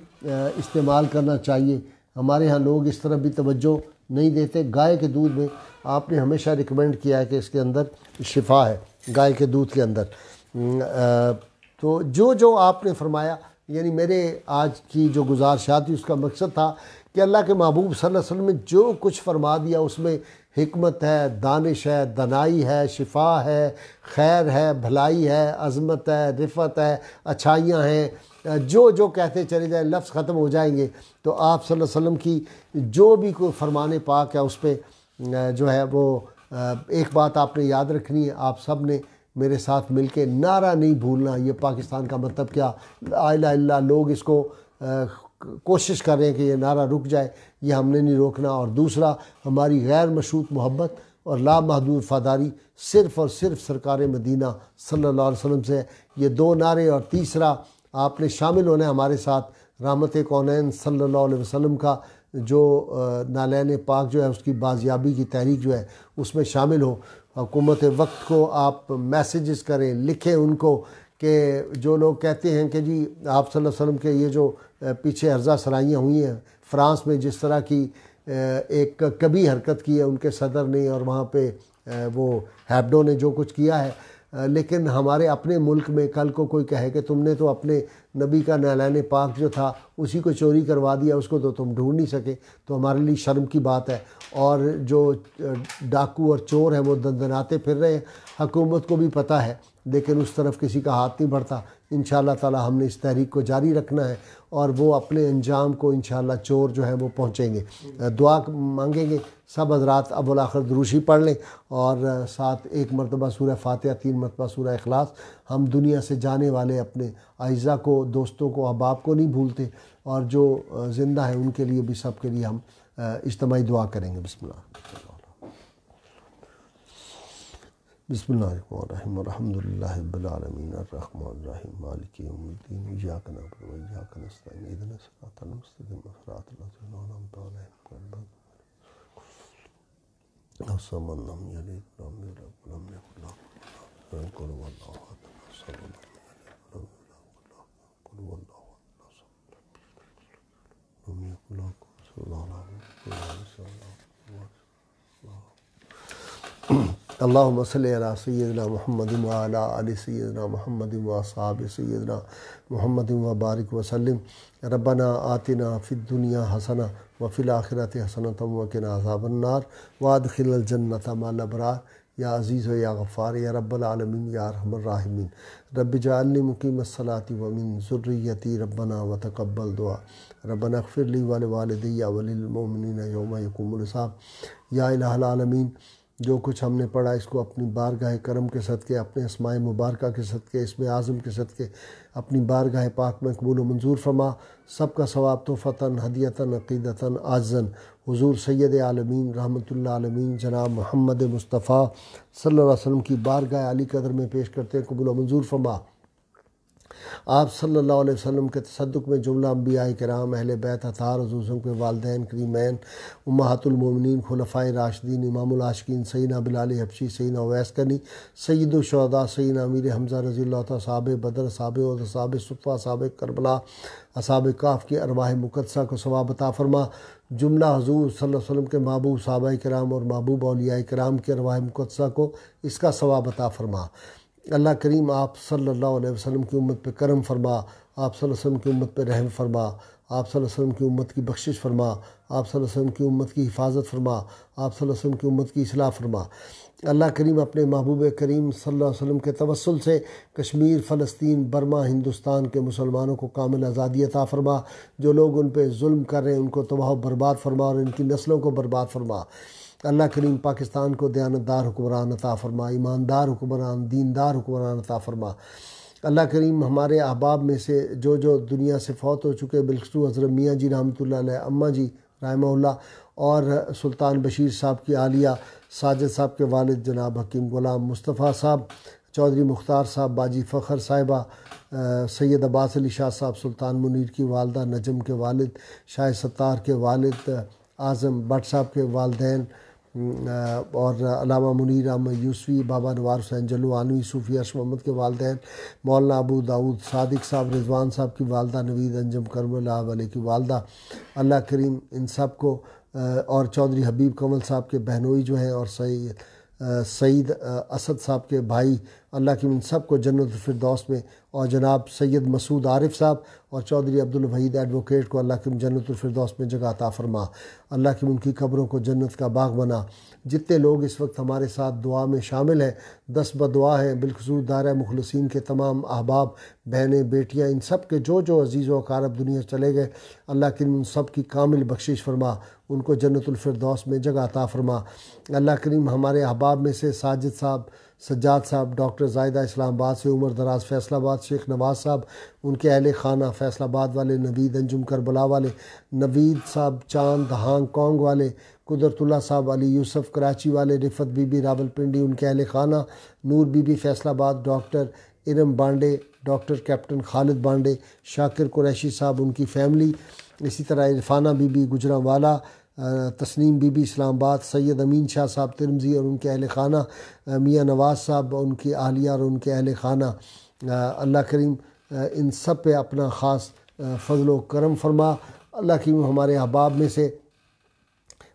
استعمال کرنا چاہیے۔ ہمارے ہاں لوگ اس طرح بھی توجہ نہیں دیتے۔ گائے کے دودھ میں آپ نے ہمیشہ ریکمینڈ کیا ہے کہ اس کے اندر شفا ہے، گائے کے دودھ کے اندر۔ تو جو آپ نے فرمایا، یعنی میرے آج کی جو گزارشات تھی اس کا مقصد تھا کہ اللہ کے محبوب صلی اللہ علیہ وسلم نے جو کچھ فرما دیا اس میں حکمت ہے، دانش ہے، دانائی ہے، شفا ہے، خیر ہے، بھلائی ہے، عظمت ہے، رفعت ہے، اچھائیاں ہیں، جو کہتے چلے جائیں لفظ ختم ہو جائیں گے۔ تو آپ صلی اللہ علیہ وسلم کی جو بھی کوئی فرمان پاک ہے اس پہ جو ہے وہ ایک بات آپ نے یاد رکھنی ہے، آپ سب نے میرے ساتھ مل کے نعرہ نہیں بھولنا۔ یہ پاکستان کا مطلب کیا، لا الہ الا اللہ، لوگ اس کو کوشش کر رہے ہیں کہ یہ نعرہ رک جائے، یہ ہم نے نہیں روکنا۔ اور دوسرا ہماری غیر مشروط محبت اور لامحدود وفاداری صرف اور صرف سرکار مدینہ صلی اللہ علیہ وسلم سے، یہ دو نعرے۔ اور تیسرا آپ نے شامل ہونا ہے ہمارے ساتھ رحمت کونین صلی اللہ علیہ وسلم کا جو نالین پاک جو ہے اس کی بازیابی کی تحریک جو ہے اس میں شامل ہو۔ حکومت وقت کو آپ میسیجز کریں، لکھیں ان کو کہ جو لوگ کہتے ہیں کہ جی آپ صلی اللہ علیہ وسلم کے یہ جو پیچھے عرضہ سرائیاں ہوئی ہیں فرانس میں، جس طرح کی ایک کبھی حرکت کی ہے ان کے صدر نے، اور وہاں پہ وہ ہیبڈو نے جو کچھ کیا ہے، لیکن ہمارے اپنے ملک میں کل کو کوئی کہے کہ تم نے تو اپنے نبی کا نالین پاک جو تھا اسی کو چوری کروا دیا، اس کو تو تم ڈھونڈ نہیں سکے، تو ہمارے لیے شرم کی بات ہے۔ اور جو ڈاکو اور چور ہیں وہ دندناتے پھر رہے ہیں، حکومت کو بھی پتہ ہے، لیکن اس طرف کسی کا ہاتھ نہیں بڑھتا۔ انشاءاللہ تعالی ہم نے اس تحریک کو جاری رکھنا ہے، اور وہ اپنے انجام کو انشاءاللہ چور جو ہیں وہ پہنچیں گے۔ دعا مانگیں گے سب حضرات، اول آخر دروشی پڑھ لیں، اور ساتھ ایک مرتبہ سورہ فاتحہ، 3 مرتبہ سورہ اخلاص۔ ہم دنیا سے جانے والے اپنے اعزاء کو، دوستوں کو، احباب کو نہیں بھولتے، اور جو زندہ ہیں ان کے لیے بھی، سب کے لیے ہم اجتماعی دعا کریں گے۔ بسم اللہ بسم اللہ الرحمن الرحیم، الحمدللہ رب العالمین، الرحمن الرحیم، مالک یوم الدین، ایاک نعبد و ایاک نستعین، اهدنا الصراط المستقیم، صراط الذین انعمت علیہم غیر المغضوب علیہم ولا الضالین۔ لم یلد ولم یولد ولم یکن له کفوا احد، قل هو اللہ احد، الصمد، لم یلد ولم یولد قل هو اللہ احد، لم یکن له کفوا احد۔ اللہم صلی علی سیدنا محمد وعلی آل سیدنا محمد واصحاب سیدنا محمد وبارک وسلم۔ ربنا آتنا فی الدنیا حسنہ وفی الآخرۃ حسنۃ وقنا عذاب النار وادخلنا الجنۃ مع الابرار یا عزیز و یا غفار یا رب العالمین یا ارحم الراحمین رب اجعلنی مقیم الصلاۃ ومن ذریتی ربنا وتقبل دعا ربنا اغفر لی ولوالدی وللمؤمنین یوم یقوم الحساب۔ یا الہ العالمین، جو کچھ ہم نے پڑھا اس کو اپنی بارگاہ کرم کے صدقے، اپنے اسماء مبارکہ کے صدقے، اسم اعظم کے صدقے اپنی بارگاہ پاک میں قبول و منظور فرما۔ سب کا ثواب تحفتاً ہدیتاً عقیدتاً عاجزاً حضور سید عالمین رحمۃ اللہ عالمین جناب محمد مصطفیٰ صلی اللہ علیہ وسلم کی بارگاہ علی قدر میں پیش کرتے ہیں، قبول و منظور فرما۔ آپ صلی اللہ علیہ وسلم کے تصدق میں جملہ انبیاء کرام، اہل بیت اطہار، حضور کے والدین کریمین، امہات المومنین، خلفائے راشدین، امام العاشقین سیدنا بلال حبشی، سیدنا اویس کرنی، سید الشہداء سیدنا امیر حمزہ رضی اللہ تعالیٰ، صحابہ بدر، صحابہ عہد، صحابہ صفہ، صحابہ کربلا، اصحاب کہف کی ارواح مقدسہ کو ثواب عطا فرما۔ جملہ حضور صلی اللہ علیہ وسلم کے محبوب صحابہ کرام اور محبوب اولیاء کرام کی ارواح مقدسہ کو اس کا ثواب عطا فرما۔ اللہ کریم آپ صلی اللہ علیہ وسلم کی امت پہ کرم فرما، آپ صلی اللہ علیہ وسلم کی امت پہ رحم فرما، آپ صلی اللہ علیہ وسلم کی امت کی بخشش فرما، آپ صلی اللہ علیہ وسلم کی امت کی حفاظت فرما، آپ صلی اللہ علیہ وسلم کی امت کی اصلاح فرما۔ اللہ کریم اپنے محبوب کریم صلی اللہ علیہ وسلم کے توسل سے کشمیر، فلسطین، برما، ہندوستان کے مسلمانوں کو کامل آزادی عطا فرما۔ جو لوگ ان پہ ظلم کر رہے ہیں ان کو تباہ و برباد فرما اور ان کی نسلوں کو برباد فرما۔ اللہ کریم پاکستان کو دیانتدار حکمران عطا فرما، ایماندار حکمران، دیندار حکمران عطا فرما۔ اللہ کریم ہمارے احباب میں سے جو دنیا سے فوت ہو چکے، بالخصوص حضرت میاں جی رحمۃ اللہ علیہ، اماں جی رحمہ اللہ، اور سلطان بشیر صاحب کی عالیہ، ساجد صاحب کے والد جناب حکیم غلام مصطفیٰ صاحب، چودھری مختار صاحب، باجی فخر صاحبہ، سید عباس علی شاہ صاحب، سلطان منیر کی والدہ، نجم کے والد، شاہ ستار کے والد، اعظم بٹ صاحب کے والدین، اور علامہ منیر احمد یوسفی، بابا نوار حسین جلو آنوی، صوفی ارش محمد کے والدین، مولانا ابو داود صادق صاحب، رضوان صاحب کی والدہ، نوید انجم کرم اللہ والے کی والدہ، اللہ کریم ان سب کو، اور چودھری حبیب کمل صاحب کے بہنوئی جو ہیں، اور سعید اسد صاحب کے بھائی، اللہ کی ان سب کو جنت الفردوس میں، اور جناب سید مسعود عارف صاحب اور چودھری عبدالوحید ایڈوکیٹ کو اللہ کی جنت الفردوس میں جگہ عطا فرما۔ اللہ کی ان کی قبروں کو جنت کا باغ بنا۔ جتنے لوگ اس وقت ہمارے ساتھ دعا میں شامل ہیں، دست بدعا ہیں، بالخصوص دائرہ مخلصین کے تمام احباب، بہنیں، بیٹیاں، ان سب کے جو عزیز و اقارب دنیا چلے گئے، اللہ کی ان سب کی کامل بخشش فرما، ان کو جنت الفردوس میں جگہ عطا فرما۔ اللہ کریم ہمارے احباب میں سے ساجد صاحب، سجاد صاحب، ڈاکٹر زائدہ اسلام آباد سے، عمر دراز فیصل آباد، شیخ نواز صاحب، ان کے اہل خانہ فیصل آباد والے، نوید انجم کربلا والے، نوید صاحب چاند ہانگ کانگ والے، قدرت اللہ صاحب علی یوسف کراچی والے، رفت بی بی راول پنڈی ان کے اہل خانہ، Noor Bibi Bibi Faisalabad, doctor Iram Bandey, doctor captain Khalid Bandey, Shakir Qureshi Sahib ان کی فیملی، اسی طرح عرفانہ بی بی گجرانوالا، تسنیم بی بی اسلام آباد، سید امین شاہ صاحب ترمزی اور ان کے اہل خانہ، میاں نواز صاحب ان کی اہلیہ اور ان کے اہل خانہ، اللہ کریم ان سب پہ اپنا خاص فضل و کرم فرما۔ اللہ کریم ہمارے احباب میں سے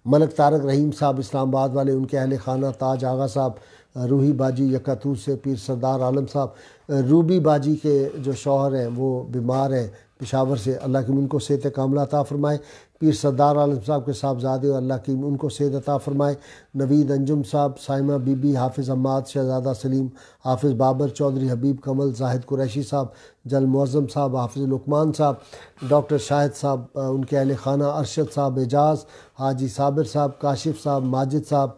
ملک طارق رحیم صاحب اسلام آباد والے، ان کے اہل خانہ، تاج آغا صاحب، روحی باجی یکاتور سے، پیر سردار عالم صاحب، روبی باجی کے جو شوہر ہیں وہ بیمار ہیں پشاور سے، اللہ کی ان کو صحت کاملہ عطا فرمائے، پیر سردار عالم صاحب کے صاحبزادے، اللہ کی ان کو صحت عطا فرمائے، نوید انجم صاحب، سائمہ بی بی، حافظ حماد، شہزادہ سلیم، حافظ بابر، چودھری حبیب کمل، زاہد قریشی صاحب، جل معظم صاحب، حافظ لقمان صاحب، ڈاکٹر شاہد صاحب ان کے اہل خانہ، ارشد صاحب اعجاز، حاجی صابر صاحب، کاشف صاحب، ماجد صاحب،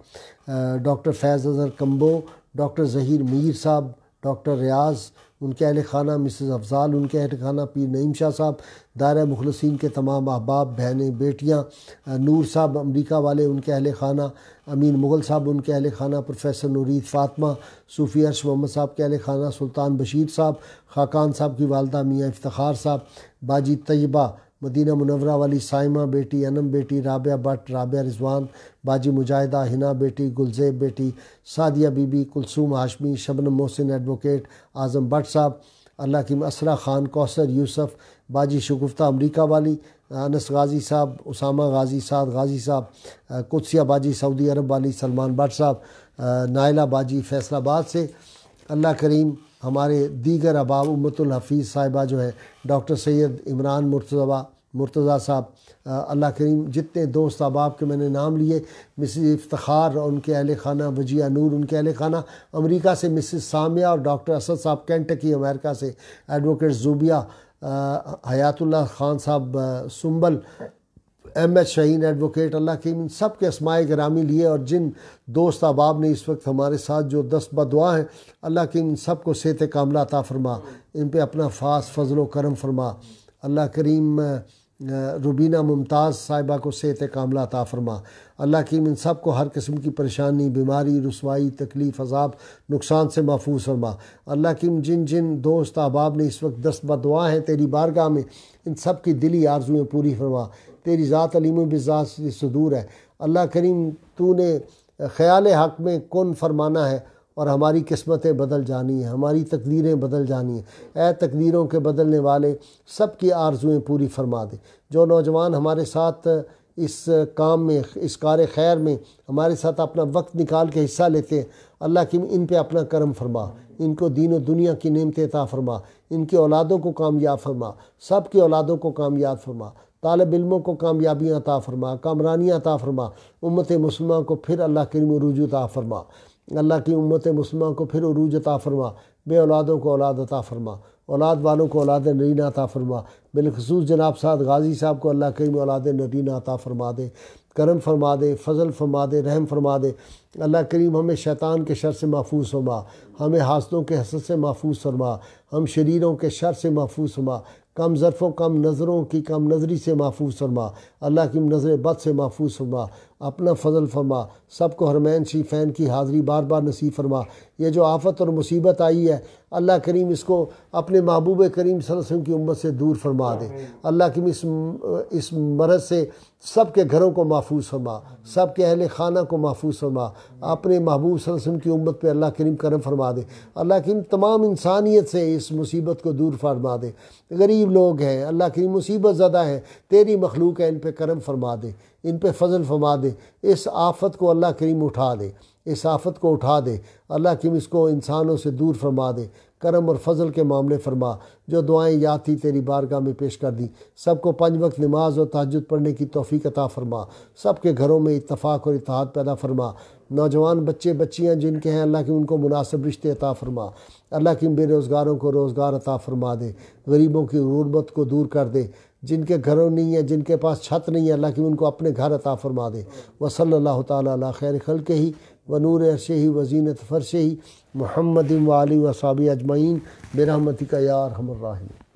ڈاکٹر فیض اظہر کمبو، ڈاکٹر ظہیر میر صاحب، ڈاکٹر ریاض ان کے اہل خانہ، مسز افضال ان کے اہل خانہ، پیر نعیم شاہ صاحب، دائرہ مخلصین کے تمام احباب، بہنیں، بیٹیاں، نور صاحب امریکہ والے ان کے اہل خانہ، امین مغل صاحب ان کے اہل خانہ، پروفیسر نورید فاطمہ، صوفی ارش محمد صاحب کے اہل خانہ، سلطان بشیر صاحب، خاقان صاحب کی والدہ میاں افتخار صاحب، باجی طیبہ مدینہ منورہ والی، سائمہ بیٹی، انم بیٹی، رابعہ بٹ، رابعہ رضوان، باجی مجاہدہ، ہنا بیٹی، گلزیب بیٹی، سعدیہ بی بی، کلثوم ہاشمی، شبنم محسن ایڈوکیٹ، اعظم بٹ صاحب، اللہ کی اسرا خان، کوثر یوسف، باجی شگفتہ امریکہ والی، انس غازی صاحب، اسامہ غازی، سعد غازی صاحب، قدسیہ باجی سعودی عرب والی، سلمان بٹ صاحب، نائلہ باجی فیصل آباد سے، اللہ کریم ہمارے دیگر احباب امت الحفیظ صاحبہ جو ہے، ڈاکٹر سید عمران مرتضیٰ مرتضیٰ صاحب، اللہ کریم جتنے دوست احباب کے میں نے نام لیے، مسز افتخار اور ان کے اہل خانہ، وجیہ نور ان کے اہل خانہ، امریکہ سے مسز سامیہ اور ڈاکٹر اسد صاحب کینٹکی امریکہ سے، ایڈوکیٹ زوبیہ، حیات اللہ خان صاحب سنبل، ایم ایچ شاہین ایڈوکیٹ، اللہ کی ان سب کے اسماء گرامی لیے، اور جن دوست احباب نے اس وقت ہمارے ساتھ جو دست بدعا ہیں، اللہ کی ان سب کو صحت کاملہ عطا فرما، ان پہ اپنا خاص فضل و کرم فرما۔ اللہ کریم روبینہ ممتاز صاحبہ کو صحت کاملہ عطا فرما۔ اللہ کریم ان سب کو ہر قسم کی پریشانی، بیماری، رسوائی، تکلیف، عذاب، نقصان سے محفوظ فرما۔ اللہ کریم جن جن دوست احباب نے اس وقت دست بدعا ہیں تیری بارگاہ میں، ان سب کی دلی آرزویں پوری فرما۔ تیری ذات علیم و بذات صدور ہے۔ اللہ کریم تو نے خیال حق میں کن فرمانا ہے اور ہماری قسمتیں بدل جانی ہیں، ہماری تقدیریں بدل جانی ہیں۔ اے تقدیروں کے بدلنے والے، سب کی آرزویں پوری فرما دے۔ جو نوجوان ہمارے ساتھ اس کام میں، اس کار خیر میں ہمارے ساتھ اپنا وقت نکال کے حصہ لیتے ہیں، اللہ کی ان پہ اپنا کرم فرما، ان کو دین و دنیا کی نعمتیں عطا فرما، ان کی اولادوں کو کامیاب فرما، سب کی اولادوں کو کامیاب فرما، طالب علموں کو کامیابیاں عطا فرما، کامرانیاں عطا فرما، امت مسلمہ کو پھر اللہ کریم عروج عطا فرما۔ اللہ کی امت مسلمہ کو پھر عروج عطا فرما، بے اولادوں کو اولاد عطا فرما، اولاد والوں کو اولاد نرینہ عطا فرما، بالخصوص جناب سعد غازی صاحب کو اللہ کریم اولاد نرینہ عطا فرما دے، کرم فرما دے، فضل فرما دے، رحم فرما دے۔ اللہ کریم ہمیں شیطان کے شر سے محفوظ فرما، ہمیں حاسدوں کے حسد سے محفوظ فرما، ہم شریروں کے شر سے محفوظ فرما، کم ظرفوں کم نظروں کی کم نظری سے محفوظ فرما، اللہ کی نظر بد سے محفوظ فرما، اپنا فضل فرما، سب کو حرمین شریفین کی حاضری بار بار نصیب فرما۔ یہ جو آفت اور مصیبت آئی ہے، اللہ کریم اس کو اپنے محبوب کریم صلی اللہ علیہ وسلم کی امت سے دور فرما دے۔ اللہ کریم اس مرض سے سب کے گھروں کو محفوظ فرما، سب کے اہل خانہ کو محفوظ فرما، اپنے محبوب صلی اللہ علیہ وسلم کی امت پہ اللہ کریم کرم فرما دے۔ اللہ کریم تمام انسانیت سے اس مصیبت کو دور فرما دے۔ غریب لوگ ہیں، اللہ کریم مصیبت زدہ ہیں، تیری مخلوق ہے، ان پہ کرم فرما دے، ان پہ فضل فرما دے۔ اس آفت کو اللہ کریم اٹھا دے، اس آفت کو اٹھا دے، اللہ کریم اس کو انسانوں سے دور فرما دے، کرم اور فضل کے معاملے فرما۔ جو دعائیں یاد تھی تیری بارگاہ میں پیش کر دی، سب کو 5 وقت نماز اور تہجد پڑھنے کی توفیق عطا فرما، سب کے گھروں میں اتفاق اور اتحاد پیدا فرما۔ نوجوان بچے بچیاں جن کے ہیں، اللہ کی ان کو مناسب رشتے عطا فرما، اللہ کی بے روزگاروں کو روزگار عطا فرما دے، غریبوں کی غربت کو دور کر دے، جن کے گھروں نہیں ہے، جن کے پاس چھت نہیں ہے، اللہ کی ان کو اپنے گھر عطا فرما دے۔ وصلی اللہ تعالیٰ علی خیر خلقہ ونور عرشہ وزینت فرشہ محمد و آلہ و صحبہ اجمعین برحمتک یا ارحم الراحمین۔